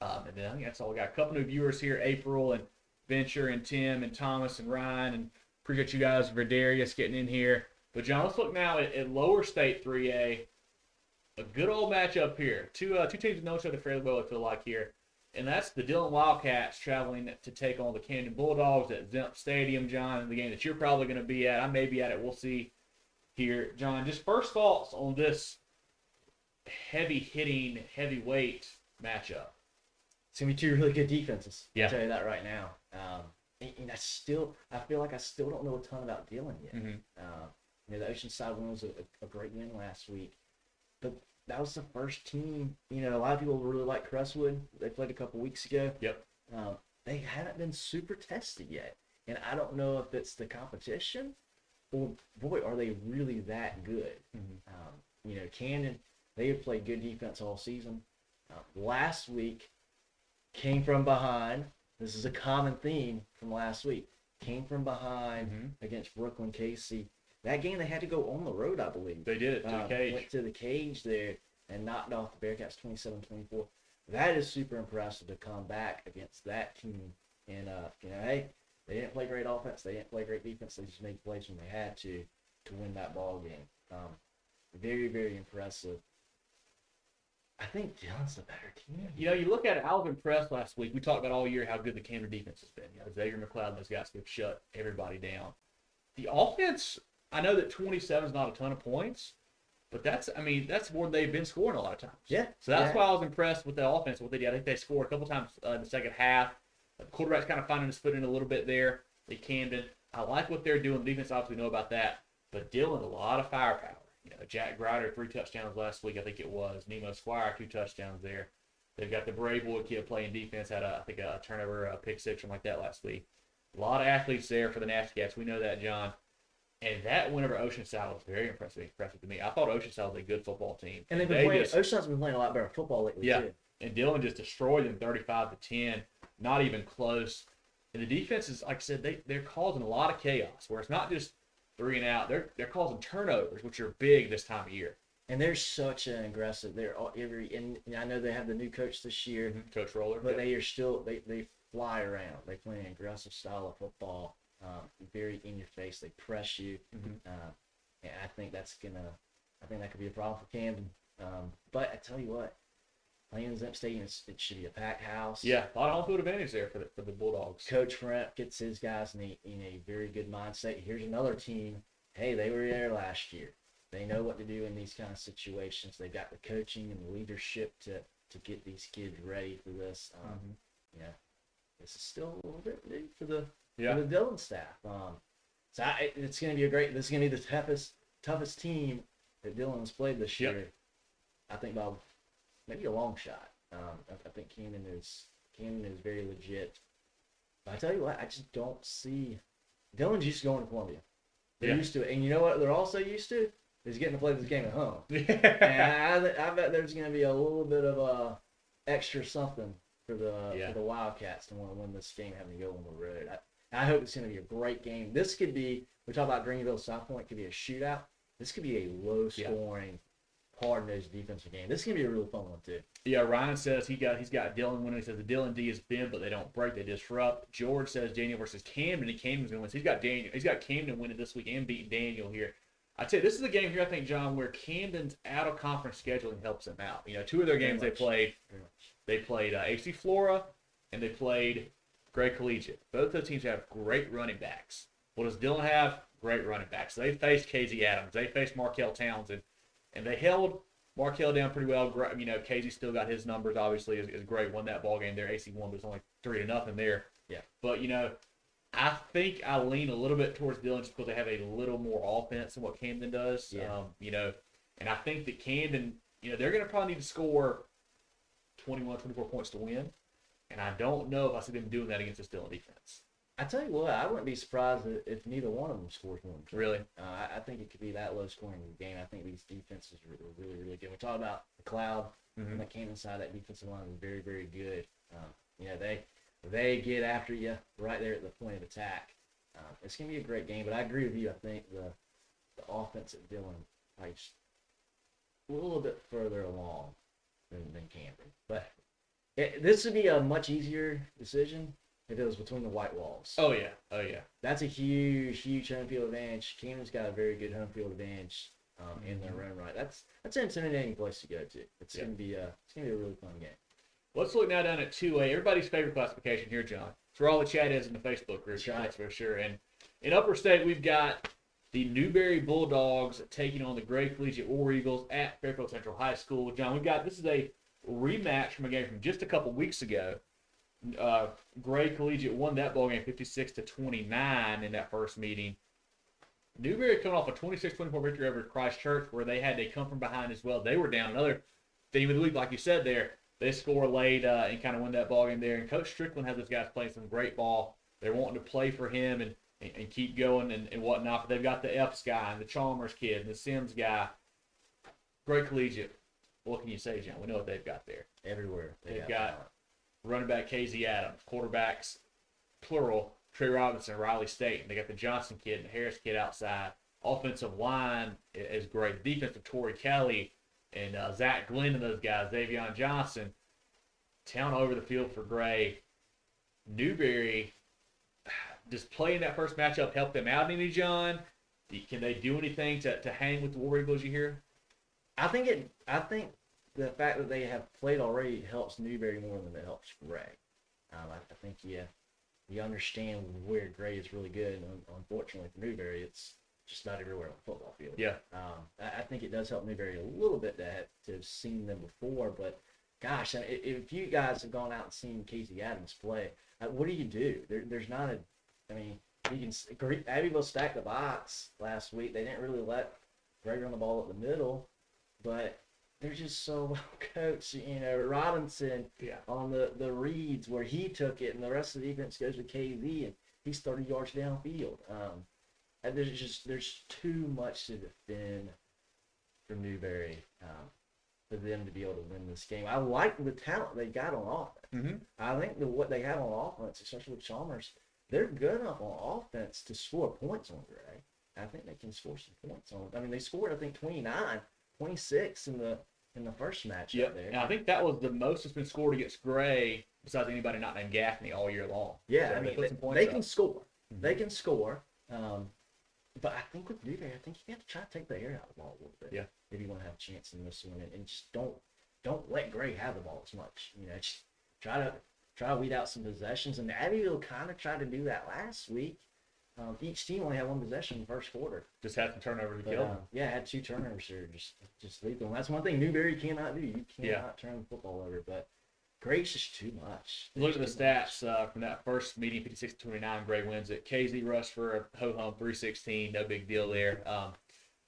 And then I think that's all we got. A couple new viewers here: April and Venture and Tim and Thomas and Ryan. And appreciate you guys, Verdarius, getting in here. But John, let's look now at Lowerstate 3A. A good old matchup here. Two teams that know each other fairly well, I feel like here. And that's the Dillon Wildcats traveling to take on the Camden Bulldogs at Zemp Stadium, John, the game that you're probably going to be at. I may be at it. We'll see here. John, just first thoughts on this heavy-hitting, heavyweight matchup. It's gonna be two really good defenses. Yeah. I'll tell you that right now. And I feel like I still don't know a ton about Dillon yet. Mm-hmm. The Oceanside win was a great win last week, but that was the first team. A lot of people really like Crestwood. They played a couple weeks ago. Yep. They haven't been super tested yet, and I don't know if it's the competition or boy, are they really that good? Camden, they have played good defense all season. Last week, came from behind. This is a common theme from last week. Came from behind against Brooklyn Casey. That game they had to go on the road, I believe. They did it to the cage. Went to the cage there and knocked off the Bearcats 27-24. That is super impressive to come back against that team. And, hey, they didn't play great offense. They didn't play great defense. They just made plays when they had to win that ball game. Very, very impressive. I think Dillon's the better team. You look at it, I was impressed last week. We talked about all year how good the Camden defense has been. Xavier McLeod and those guys have shut everybody down. The offense, I know that 27 is not a ton of points, but that's more than they've been scoring a lot of times. Yeah. So that's why I was impressed with the offense, what they did. I think they scored a couple times in the second half. The quarterback's kind of finding his footing a little bit there. They Camden. I like what they're doing. The defense obviously know about that. But Dillon, a lot of firepower. Jack Grider, 3 touchdowns last week, I think it was. Nemo Squire, 2 touchdowns there. They've got the Brave Boy kid playing defense, had a turnover, a pick six, something like that last week. A lot of athletes there for the Nasty Cats. We know that, John. And that win over Oceanside was very impressive to me. I thought Oceanside was a good football team. And Oceanside's been playing a lot better football lately, too. And Dillon just destroyed them 35-10, not even close. And the defense is, like I said, they're causing a lot of chaos, where it's not just 3 and out. They're causing turnovers, which are big this time of year. And they're such an aggressive. And I know they have the new coach this year, Coach Roller, but they are still they fly around. They play an aggressive style of football, very in your face. They press you, and I think that could be a problem for Camden. But I tell you what, playing in Zemp Stadium, it should be a packed house. Yeah, a lot of home field advantage there for the Bulldogs. Coach Fremp gets his guys in a very good mindset. Here's another team. Hey, they were there last year. They know what to do in these kind of situations. They've got the coaching and the leadership to get these kids ready for this. This is still a little bit new for the Dillon staff. It's going to be this is going to be the toughest team that Dillon has played this year. I think by maybe a long shot. I think Camden is very legit. But I tell you what, I just don't see Dillon's used to going to Columbia. They're used to it. And you know what they're also used to? Is getting to play this game at home. Yeah. And I bet there's going to be a little bit of extra something for the Wildcats to want to win this game, having to go on the road. I hope it's going to be a great game. This could be, we talk about Greenville, South Pointe, could be a shootout. This could be a low-scoring, hard-nosed defensive game. This is going to be a really fun one, too. Yeah, Ryan says he's got Dillon winning. He says the Dillon D is bend, but they don't break, they disrupt. George says Daniel versus Camden, and Camden's going to win. So he's got Camden winning this week and beating Daniel here. I tell you, this is a game here, I think, John, where Camden's out-of-conference scheduling helps them out. You know, two of their games they played AC Flora, and they played Gray Collegiate. Both those teams have great running backs. What does Dillon have? Great running backs. They faced KZ Adams. They faced Markel Townsend, and they held Markel down pretty well. You know, KZ still got his numbers, obviously, is great. Won that ball game there. AC won, but it's only 3-0 there. Yeah. But, you know, I think I lean a little bit towards Dillon just because they have a little more offense than what Camden does. Yeah. You know, and I think that Camden, you know, they're going to probably need to score 21, 24 points to win. And I don't know if I see them doing that against this Dillon defense. I tell you what, I wouldn't be surprised if neither one of them scores one. Really? I think it could be that low scoring game. I think these defenses are really, really good. We talk about the Cloud on the Camden side. That defensive line is very, very good. You know, they get after you right there at the point of attack. It's going to be a great game, but I agree with you. I think the offense at Dillon is a little bit further along than Camden. But this would be a much easier decision if it was between the white walls. Oh, yeah. That's a huge, huge home field advantage. Camden's got a very good home field advantage in their own right. That's an intimidating place to go to. It's gonna be a really fun game. Let's look now down at 2A. Everybody's favorite classification here, John. It's where all the chat is in the Facebook group. That's for sure. And in Upperstate, we've got the Newberry Bulldogs taking on the Gray Collegiate War Eagles at Fairfield Central High School. John, this is a rematch from a game from just a couple weeks ago. Gray Collegiate won that ball game 56-29 in that first meeting. Newberry coming off a 26-24 victory over Christchurch, where they had to come from behind as well. They were down. Another theme of the week, like you said there, they score late and kind of win that ball game there. And Coach Strickland has those guys playing some great ball. They're wanting to play for him and keep going and whatnot. But they've got the Epps guy and the Chalmers kid and the Sims guy. Gray Collegiate. What can you say, John? We know what they've got there. Everywhere. They've got running back KZ Adams, quarterbacks, plural, Trey Robinson, Riley State. And they got the Johnson kid and the Harris kid outside. Offensive line is great. Defensive, Torrey Kelly and Zach Glenn and those guys, Davion Johnson. Town over the field for Gray. Newberry, does playing that first matchup help them out any, John? Can they do anything to hang with the War Eagles, you hear? I think the fact that they have played already helps Newberry more than it helps Gray. I think you understand where Gray is really good, and unfortunately for Newberry, it's just not everywhere on the football field. Yeah. I think it does help Newberry a little bit to have seen them before, but gosh, if you guys have gone out and seen KZ Adams play, what do you do? There's not a, I mean, you can, Abbeville stacked the box last week. They didn't really let Gray run the ball at the middle, but they're just so well coached. You know, Robinson on the reads where he took it, and the rest of the defense goes with KZ, and he's 30 yards downfield. And there's too much to defend for Newberry for them to be able to win this game. I like the talent they got on offense. Mm-hmm. I think what they have on offense, especially with Chalmers, they're good enough on offense to score points on Gray. I think they can score some points on. I mean, they scored, I think, 26 in the first match there. And I think that was the most that's been scored against Gray besides anybody not named Gaffney all year long. Yeah, so I mean, they can score. Mm-hmm. They can score. But I think with Newberry, I think you have to try to take the air out of the ball a little bit. Yeah. If you want to have a chance in this one, and just don't let Gray have the ball as much. You know, just try to weed out some possessions. And Abbeville kind of tried to do that last week. Each team only had one possession in the first quarter. Just had some turnovers to kill them. Yeah, had 2 turnovers there. Just leave them. That's one thing Newberry cannot do. You cannot turn the football over. But Gray's just too much. Look at the stats from that first meeting, 56-29. Gray wins it. KZ rushed for a ho-hum 316. No big deal there.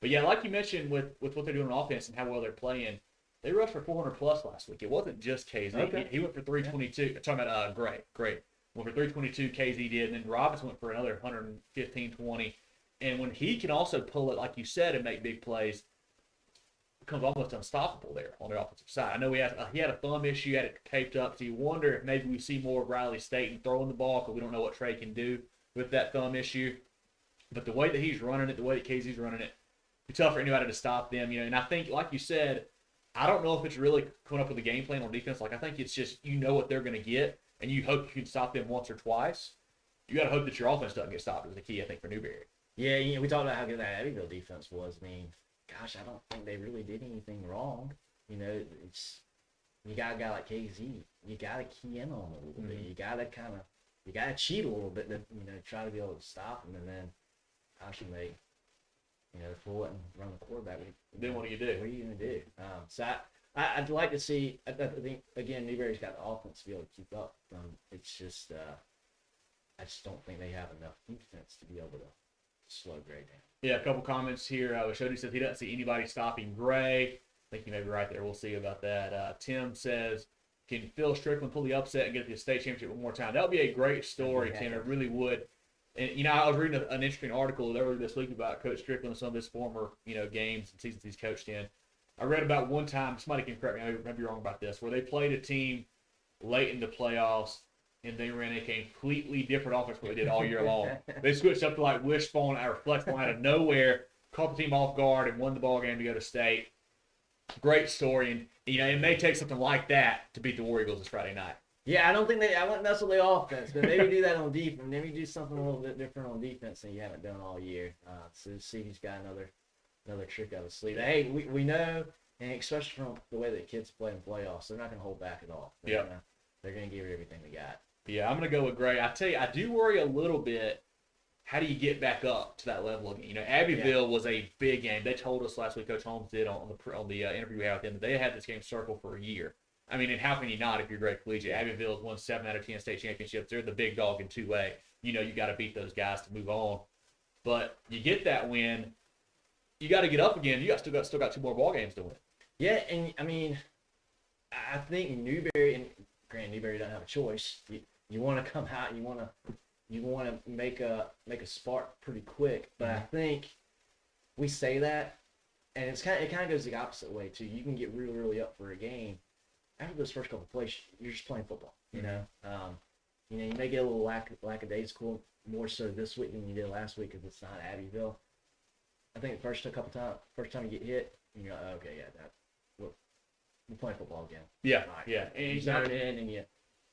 But yeah, like you mentioned with what they're doing on offense and how well they're playing, they rushed for 400 plus last week. It wasn't just KZ. Okay. He went for 322. Yeah. Talking about Gray. Went for 322. KZ did, and then Robinson went for another 115-20. And when he can also pull it, like you said, and make big plays, becomes almost unstoppable there on the offensive side. I know he had a thumb issue, had it taped up, so you wonder if maybe we see more of Riley Staten throwing the ball because we don't know what Trey can do with that thumb issue. But the way that he's running it, the way that KZ's running it, it's tough for anybody to stop them. And I think, like you said, I don't know if it's really coming up with a game plan on defense. Like, I think it's just what they're going to get, and you hope you can stop them once or twice. You got to hope that your offense doesn't get stopped is the key, I think, for Newberry. Yeah, we talked about how good that Abbeville defense was. I mean, gosh, I don't think they really did anything wrong. It's you got a guy like KZ, you got to key in on him a little bit. You got to cheat a little bit to try to be able to stop him, and then gosh, when they pull it and run the quarterback. Then what do you do? What are you going to do? So I'd like to see. I think again, Newberry's got the offense to be able to keep up. It's just I just don't think they have enough defense to be able to slow Gray down. Yeah, a couple comments here. Shody says he doesn't see anybody stopping Gray. I think you may be right there. We'll see about that. Tim says, can Phil Strickland pull the upset and get the state championship one more time? That would be a great story, Tim. It really would. And, I was reading an interesting article earlier this week about Coach Strickland and some of his former, games and seasons he's coached in. I read about one time, somebody can correct me, I may be wrong about this, where they played a team late in the playoffs, and they ran a completely different offense from what they did all year long. They switched up to like wishbone or flexible out of nowhere, caught the team off guard, and won the ball game to go to state. Great story, and it may take something like that to beat the War Eagles this Friday night. Yeah, I wouldn't mess with the offense, but maybe do that on defense. Maybe do something a little bit different on defense than you haven't done all year. So see if he's got another trick up his sleeve. Hey, we know, and especially from the way that kids play in playoffs, they're not going to hold back at all. They're going to give it everything they got. Yeah, I'm going to go with Gray. I tell you, I do worry a little bit. How do you get back up to that level again? Abbeville was a big game. They told us last week, Coach Holmes did on the interview we had with them, that they had this game circled for a year. I mean, and how can you not if you're Great Collegiate? Abbeville has won 7 out of 10 state championships. They're the big dog in 2A. You got to beat those guys to move on. But you get that win, you got to get up again. You still got 2 more ball games to win. Yeah, and I mean, I think Newberry, and granted, Newberry doesn't have a choice. You want to come out, you want to make a spark pretty quick. But I think we say that, and it kind of goes the opposite way too. You can get really, really up for a game. After those first couple of plays, you're just playing football. You may get a little lackadaisical more so this week than you did last week because it's not Abbeville. I think the first time you get hit, you're like, okay, we're playing football again. Yeah, right. yeah. And you zone in and you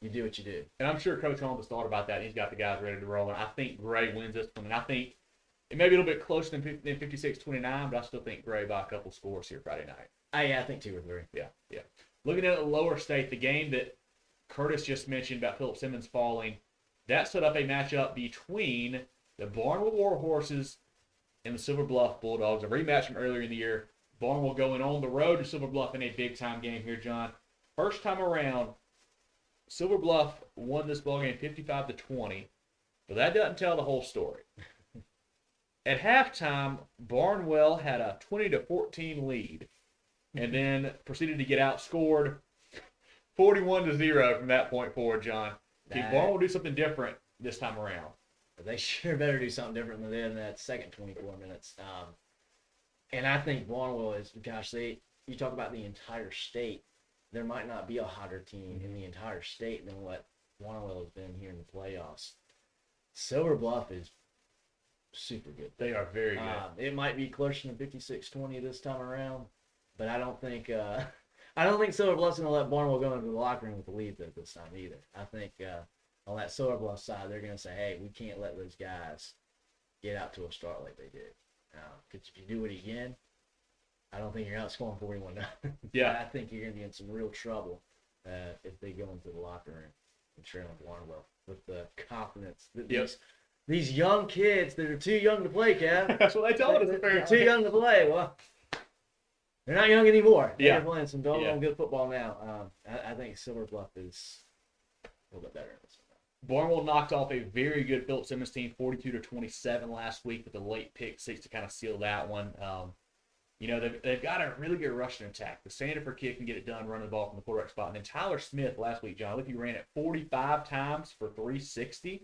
do what you do. And I'm sure Coach Holmes has thought about that. And he's got the guys ready to roll. And I think Gray wins this one. And I think it may be a little bit closer than 56-29, but I still think Gray by a couple scores here Friday night. Yeah, I think 2 or 3. Yeah. Looking at the Lowerstate, the game that Curtis just mentioned about Philip Simmons falling, that set up a matchup between the Barnwell Warhorses and the Silver Bluff Bulldogs, a rematch from earlier in the year. Barnwell going on the road to Silver Bluff in a big-time game here, John. First time around, Silver Bluff won this ballgame 55-20, but that doesn't tell the whole story. At halftime, Barnwell had a 20-14 lead, and then proceeded to get outscored 41-0 from that point forward, John. Can Barnwell do something different this time around? They sure better do something different than they did in that second 24 minutes. And I think Barnwell is, you talk about the entire state, there might not be a hotter team in the entire state than what Barnwell has been here in the playoffs. Silver Bluff is super good. They are very good. It might be closer than 56-20 this time around, but I don't think Silver Bluff's going to let Barnwell go into the locker room with the lead this time either. I think on that Silver Bluff side, they're going to say, hey, we can't let those guys get out to a start like they did. Because if you do it again, I don't think you're outscoring 41-0. Yeah. I think you're going to be in some real trouble if they go into the locker room and trailing Barnwell with the confidence that these young kids that are too young to play, Kev. That's what they told us. They're too young to play. Well, they're not young anymore. Yeah. They're playing some doggone good football now. I think Silver Bluff is a little bit better in this one. Barnwell knocked off a very good Philip Simmons team, 42-27 last week with a late pick 6 to kind of seal that one. They've got a really good rushing attack. The Sandifer kid can get it done running the ball from the quarterback spot. And then Tyler Smith last week, John, look, he ran it 45 times for 360.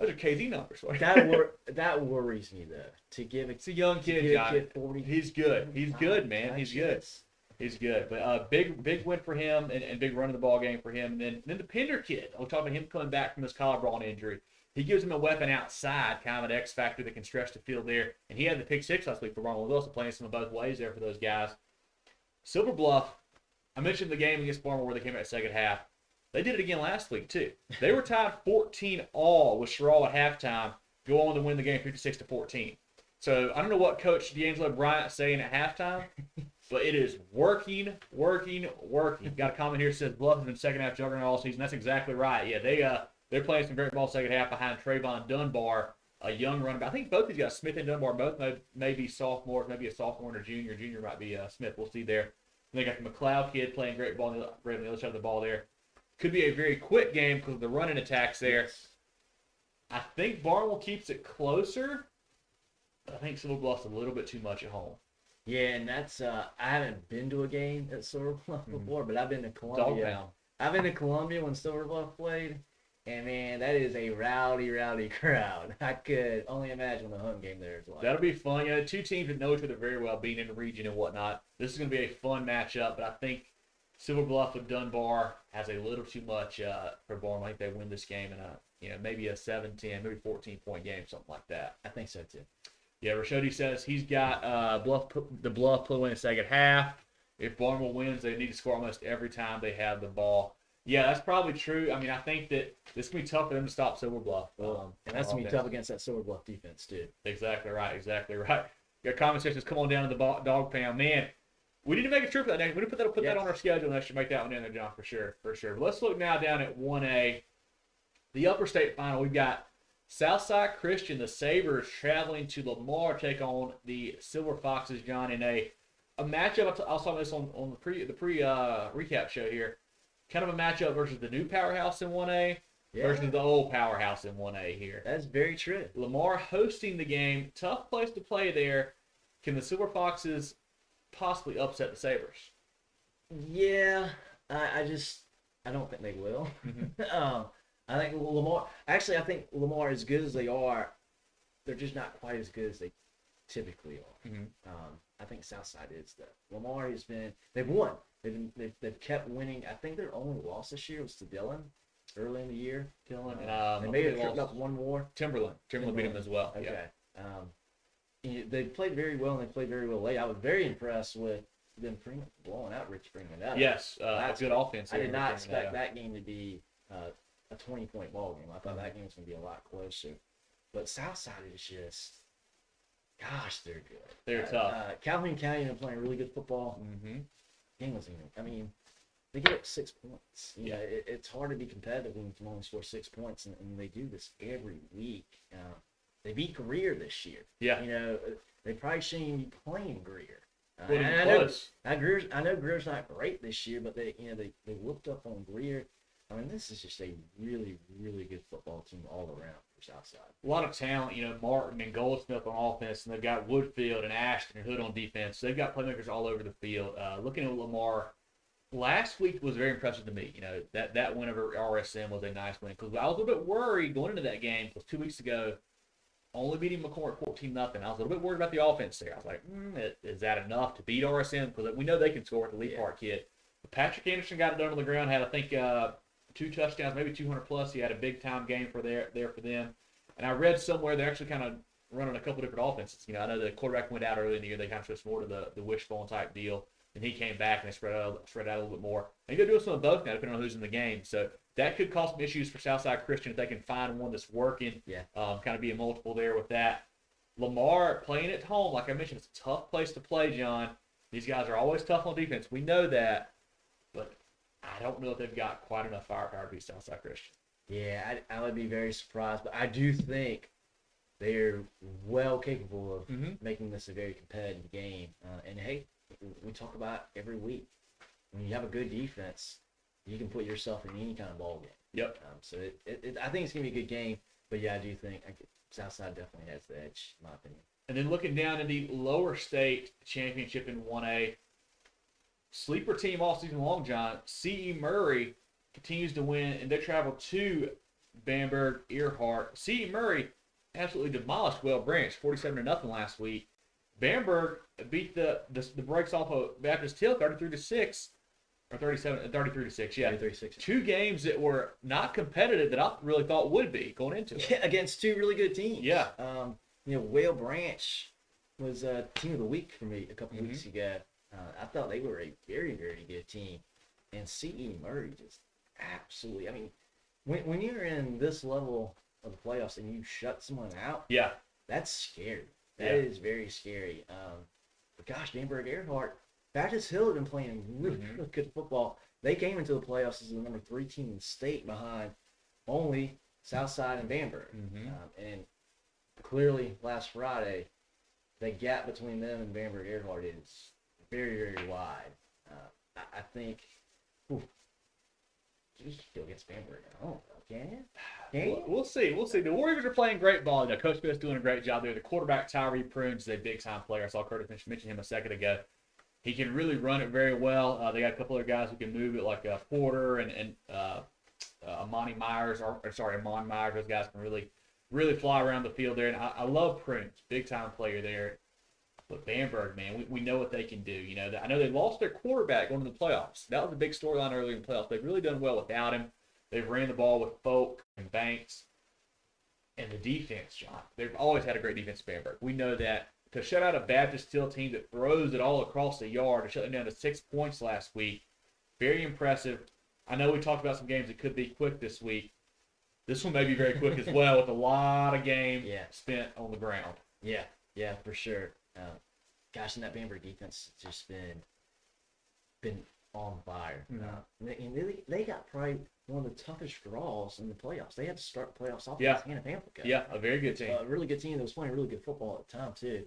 Those are KZ numbers. That worries me, though. To give It's a young kid, give a John. kid 40. He's good. He's good, man. He's good. Yes. He's good. But big win for him and big run of the ball game for him. And then the Pender kid. We're talking about him coming back from his collarbone injury. He gives him a weapon outside, kind of an X factor that can stretch the field there. And he had the pick six last week for Barnwell. Wilson playing some of both ways there for those guys. Silver Bluff, I mentioned the game against Barnwell where they came out second half. They did it again last week, too. They were tied 14-all with Sherrill at halftime, go on to win the game 56-14. So I don't know what Coach D'Angelo Bryant's saying at halftime, but it is working. Got a comment here that says Bluff has been second half juggernaut all season. That's exactly right. Yeah, they're playing some great ball second half behind Trayvon Dunbar, a young running back. I think both these guys, Smith and Dunbar, both may be sophomores, maybe a sophomore and a junior. Junior might be Smith. We'll see there. And they got the McLeod kid playing great ball on the other side of the ball there. Could be a very quick game because of the running attacks there. Yes. I think Barnwell keeps it closer, but I think Silver Bluff's a little bit too much at home. Yeah, and that's I haven't been to a game at Silver Bluff before, but I've been to Columbia. Dog pound. I've been to Columbia when Silver Bluff played, and man, that is a rowdy crowd. I could only imagine the home game there is like. That'll be fun. You know, two teams that know each other very well, being in the region and whatnot. This is going to be a fun matchup, but I think Silver Bluff with Dunbar has a little too much for Barnwell. I think they win this game in maybe a 7-10, maybe 14-point game, something like that. I think so too. Yeah, Rashodi says he's got Bluff put away in the second half. If Barnwell wins, they need to score almost every time they have the ball. Yeah, that's probably true. I mean, I think that this is going to be tough for them to stop Silver Bluff. And that's going to be tough against that Silver Bluff defense too. Exactly right. Your comment sections, come on down to the dog pound. Man, we need to make a trip for that next. We need to put that on our schedule next year. Make that one in there, John, for sure. But let's look now down at 1A. The Upperstate final, we've got Southside Christian, the Sabres, traveling to Lamar, take on the Silver Foxes, John, in a matchup. I saw this on the pre recap show here. Kind of a matchup versus the new powerhouse in 1A versus the old powerhouse in 1A here. That's very true. Lamar hosting the game. Tough place to play there. Can the Silver Foxes possibly upset the Sabres? Yeah, I don't think they will. I think Lamar. Actually, I think Lamar, as good as they are, they're just not quite as good as they typically are. I think Southside is though. Lamar has been. They've won. They've kept winning. I think their only loss this year was to Dillon early in the year. Dillon and they may have tripped up one more. Timberland beat them as well. Okay. Yeah. They played very well, and they played very well late. I was very impressed with them blowing out Rich Freeman. Yes, a good offense. I did not expect that game to be a 20-point ball game. I thought that game was going to be a lot closer. But Southside is just, gosh, they're good. They're tough. Calhoun County are playing really good football. Game was even. I mean, they get up 6 points. You know, it's hard to be competitive when you can only score 6 points, and they do this every week. They beat Greer this year. Yeah. You know, they probably shouldn't even be playing Greer. I know Greer's not great this year, but they whooped up on Greer. I mean, this is just a really, really good football team all around for Southside. A lot of talent, you know, Martin and Goldsmith on offense, and they've got Woodfield and Ashton and Hood on defense. They've got playmakers all over the field. Looking at Lamar, last week was very impressive to me. You know, that win over RSM was a nice win because I was a little bit worried going into that game because 2 weeks ago, only beating McCormick 14-0. I was a little bit worried about the offense there. I was like, is that enough to beat RSM? Because we know they can score with the Lee Park kid. But Patrick Anderson got it done on the ground, had, I think, 2 touchdowns, maybe 200 plus. He had a big-time game for them. And I read somewhere they're actually kind of running a couple different offenses. You know, I know the quarterback went out early in the year. They kind of switched more to the wishbone type deal. And he came back and they spread out a little bit more. And they're doing some of both now, depending on who's in the game. So that could cause some issues for Southside Christian if they can find one that's working. Yeah. Kind of be a multiple there with that. Lamar playing at home, like I mentioned, it's a tough place to play, John. These guys are always tough on defense. We know that. But I don't know if they've got quite enough firepower to beat Southside Christian. Yeah, I would be very surprised. But I do think they're well capable of making this a very competitive game. And, hey, we talk about every week. When you have a good defense, you can put yourself in any kind of ball game. Yep. So I think it's going to be a good game. But, yeah, I do think Southside definitely has the edge, in my opinion. And then looking down at the Lowerstate Championship in 1A, sleeper team all season long, John. C.E. Murray continues to win, and they travel to Bamberg-Ehrhardt. C.E. Murray absolutely demolished Well Branch, 47-0 last week. Bamberg beat the Breaks off of Baptist Hill 33-6. Or 33-6, yeah. 33-6. Two games that were not competitive that I really thought would be going into it. Yeah, against two really good teams. Yeah. Whale Branch was team of the week for me a couple weeks ago. I thought they were a very, very good team. And C.E. Murray just absolutely, I mean, when you're in this level of the playoffs and you shut someone out, yeah, that's scary. That is very scary. But gosh, Bamberg-Ehrhardt, Baptist Hill had been playing really, really good football. They came into the playoffs as the number 3 team in the state behind only Southside and Bamberg. And clearly, last Friday, the gap between them and Bamberg-Ehrhardt is very, very wide. I think you can go against Bamberg at home, can you? We'll see. The Warriors are playing great ball. Coach Smith's doing a great job there. The quarterback, Tyree Prunes, is a big-time player. I saw Curtis mention him a second ago. He can really run it very well. They got a couple other guys who can move it, like Porter and Amon Myers. Those guys can really, really fly around the field there. And I love Prunes, big-time player there. But Bamberg, man, we know what they can do. I know they lost their quarterback going to the playoffs. That was a big storyline early in the playoffs. They've really done well without him. They've ran the ball with Folk and Banks. And the defense, John, they've always had a great defense, Bamberg. We know that. To shut out a Baptist Hill team that throws it all across the yard, to shut them down to 6 points last week, very impressive. I know we talked about some games that could be quick this week. This one may be very quick as well, with a lot of game spent on the ground. Yeah, for sure. Gosh, and that Bamberg defense has just been on fire. They got probably one of the toughest draws in the playoffs. They had to start the playoffs off against Hannah Pamplico. Yeah, a very good team. A really good team that was playing really good football at the time, too.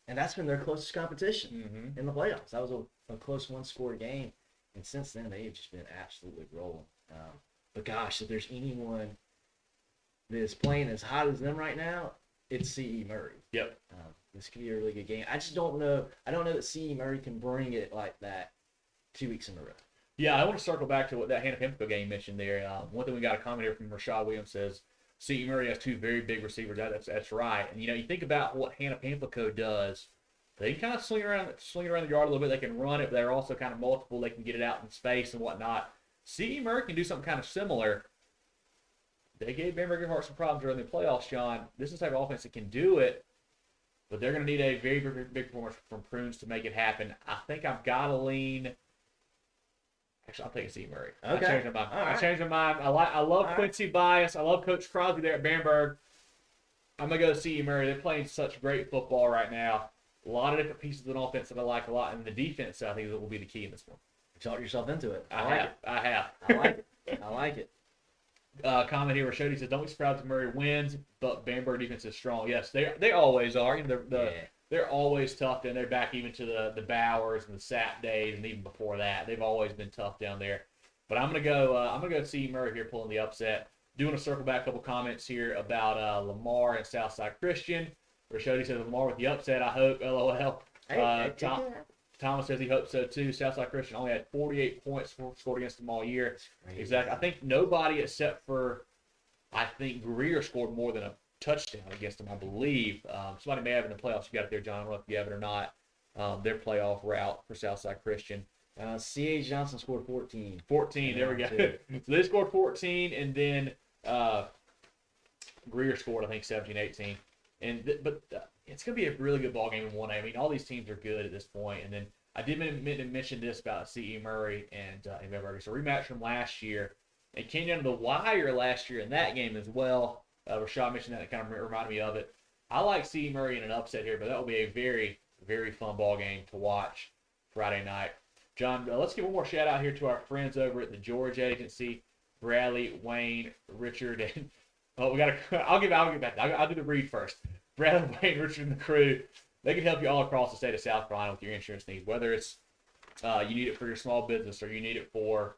And that's been their closest competition in the playoffs. That was a close one-score game. And since then, they have just been absolutely rolling. But gosh, if there's anyone that is playing as hot as them right now, it's C.E. Murray. Yep. This could be a really good game. I just don't know. I don't know that C.E. Murray can bring it like that 2 weeks in a row. Yeah, I want to circle back to what that Hannah Pamplico game you mentioned there. One thing we got a comment here from Rashad Williams says, C.E. Murray has 2 very big receivers. That's right. And, you think about what Hannah Pamplico does. They can kind of swing around the yard a little bit. They can run it, but they're also kind of multiple. They can get it out in space and whatnot. C.E. Murray can do something kind of similar. They gave Bamberg-Ehrhardt some problems during the playoffs, John. This is the type of offense that can do it, but they're going to need a very, very big performance from Prunes to make it happen. I think I've got to lean. Actually, I'll take C.E. Murray. Okay. I changed my mind. I love Quincy Bias. I love Coach Crosby there at Bamberg. I'm going to go to C.E. Murray. They're playing such great football right now. A lot of different pieces of an offense that I like a lot, and the defense, I think, will be the key in this one. You talked yourself into it. I have. I like it. Comment here, Rashodi says, "Don't be surprised if Murray wins, but Bamberg defense is strong." Yes, they always are. They're always tough, and they're back even to the Bowers and the Sapp days, and even before that, they've always been tough down there. But I'm gonna go see Murray here pulling the upset. Doing a circle back, a couple comments here about Lamar and Southside Christian. Rashodi says Lamar with the upset. I hope. LOL. Thomas says he hopes so too. Southside Christian only had 48 points scored against them all year. Exactly. I think nobody except for, Greer scored more than a touchdown against them, I believe. Somebody may have in the playoffs. You got it there, John. I don't know if you have it or not. Their playoff route for Southside Christian. C.A. Johnson scored 14. 14, there we go. So they scored 14, and then Greer scored, I think, 17, 18. But it's going to be a really good ball game in 1A. I mean, all these teams are good at this point. And then I did mention this about C.E. Murray and Bamberg. So rematch from last year. It came down to the wire last year in that game as well. Rashad mentioned that. It kind of reminded me of it. I like C.E. Murray in an upset here, but that will be a very, very fun ball game to watch Friday night. John, let's give one more shout out here to our friends over at the George Agency, Bradley, Wayne, Richard, and I'll get back. I'll do the read first. Bradley, Wayne, Richard, and the crew. They can help you all across the state of South Carolina with your insurance needs, whether it's you need it for your small business or you need it for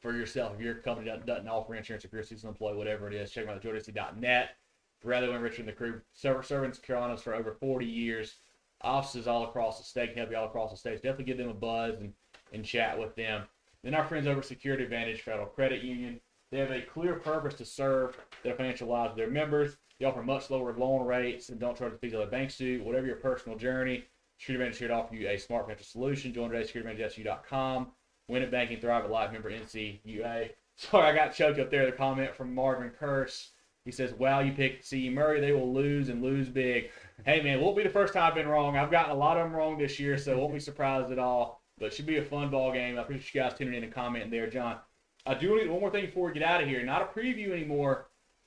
yourself. If your company doesn't offer insurance, if you're a seasonal employee, whatever it is, check them out at georgeagency.net. Bradley, Wayne, Richard, and the crew serving Carolinas for over 40 years. Offices all across the state can help you all across the state. So definitely give them a buzz and chat with them. Then our friends over at Security Advantage Federal Credit Union. They have a clear purpose to serve their financial lives of their members. They offer much lower loan rates and don't charge the fees other banks do. Whatever your personal journey, Security Advantage is here to offer you a smart financial solution. Join today, securityadvantage.com. Win at banking, thrive at life, member NCUA. Sorry, I got choked up there. The comment from Marvin Curse. He says, wow, you picked C.E. Murray. They will lose and lose big. Hey, man, won't be the first time I've been wrong. I've gotten a lot of them wrong this year, so won't be surprised at all. But it should be a fun ball game. I appreciate you guys tuning in and commenting there, John. I do need one more thing before we get out of here. Not a preview anymore,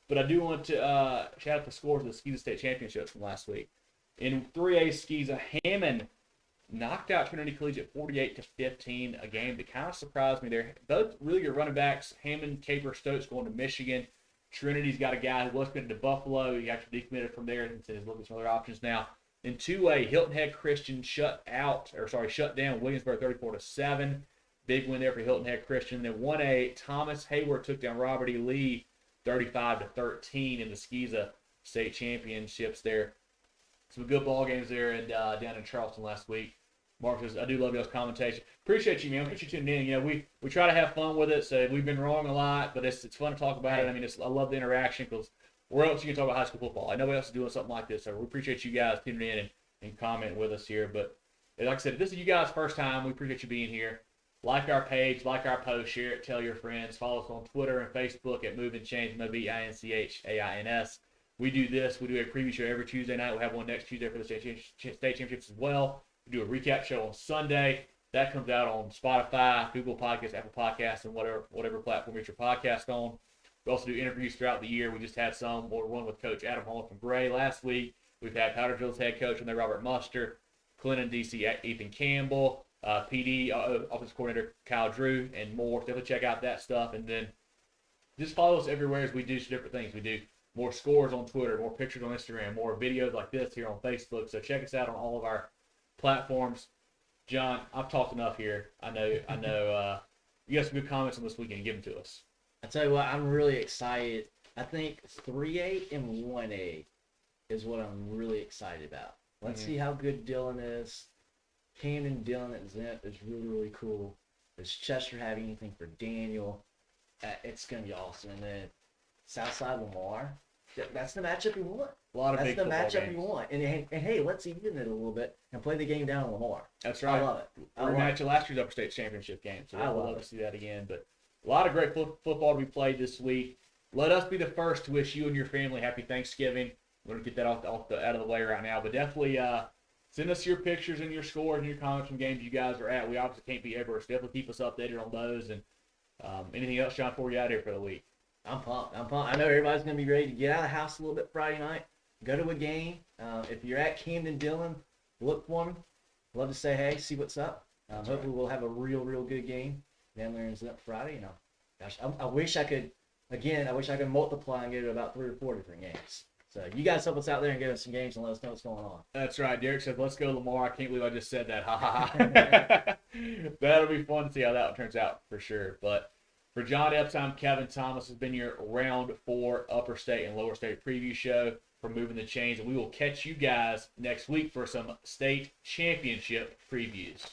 but I do want to shout out the scores of the Skeeza State Championships from last week. In 3A Skeeza, Hammond knocked out Trinity Collegiate 48-15, a game that kind of surprised me there. Both really good running backs. Hammond, Caper, Stokes going to Michigan. Trinity's got a guy who was committed to Buffalo. He actually decommitted from there and he's looking at some other options now. In 2A, Hilton Head Christian shut down Williamsburg 34-7. Big win there for Hilton Head Christian. Then 1A, Thomas Hayward took down Robert E. Lee 35-13 in the Skeeza State Championships there. Some good ball games there and down in Charleston last week. Mark says, I do love y'all's commentation. Appreciate you, man. Appreciate you tuning in. You know, we try to have fun with it, so we've been wrong a lot, but it's fun to talk about it. I mean, I love the interaction because where else you can talk about high school football? I know nobody else is doing something like this, so we appreciate you guys tuning in and commenting with us here. But like I said, if this is you guys' first time, we appreciate you being here. Like our page, like our post, share it, tell your friends. Follow us on Twitter and Facebook at Movin the Chains, MovinChains. We do this. We do a preview show every Tuesday night. We'll have one next Tuesday for the state championships as well. We do a recap show on Sunday. That comes out on Spotify, Google Podcasts, Apple Podcasts, and whatever platform you get your podcast on. We also do interviews throughout the year. We just had one with Coach Adam Holland from Gray last week. We've had Powderville's head coach on there, Robert Muster, Clinton DC, Ethan Campbell, PD, Office Coordinator Kyle Drew, and more. Definitely check out that stuff. And then just follow us everywhere as we do different things. We do more scores on Twitter, more pictures on Instagram, more videos like this here on Facebook. So check us out on all of our platforms. John, I've talked enough here. I know. You got some good comments on this weekend. Give them to us. I tell you what, I'm really excited. I think 3A and 1A is what I'm really excited about. Let's see how good Dillon is. Camden, Dillon at Zent is really, really cool. Does Chester have anything for Daniel? It's going to be awesome. And then Southside, Lamar. That's the matchup you want. That's the matchup you want. And hey, let's even it a little bit and play the game down in Lamar. That's right. I love it. Rematch of last year's Upperstate championship game. So I would love to see that again. But a lot of great football to be played this week. Let us be the first to wish you and your family happy Thanksgiving. We're going to get that out of the way right now. But definitely send us your pictures and your scores and your comments from games you guys are at. We obviously can't be everywhere, so definitely keep us updated on those. And anything else, John, before we get out of here for the week? I'm pumped. I know everybody's going to be ready to get out of the house a little bit Friday night, go to a game. If you're at Camden, Dillon, look for me. Love to say hey, see what's up. Hopefully we'll have a real good game down there in Zent Friday. Gosh, I wish I could multiply and get to about 3 or 4 different games. So you guys help us out there and get us some games and let us know what's going on. That's right. Derek said, let's go Lamar. I can't believe I just said that. Ha ha ha. That'll be fun to see how that one turns out for sure. But for John Epps, I'm Kevin Thomas. Has been your round 4 Upperstate and Lowerstate preview show for Moving the Chains. And we will catch you guys next week for some state championship previews.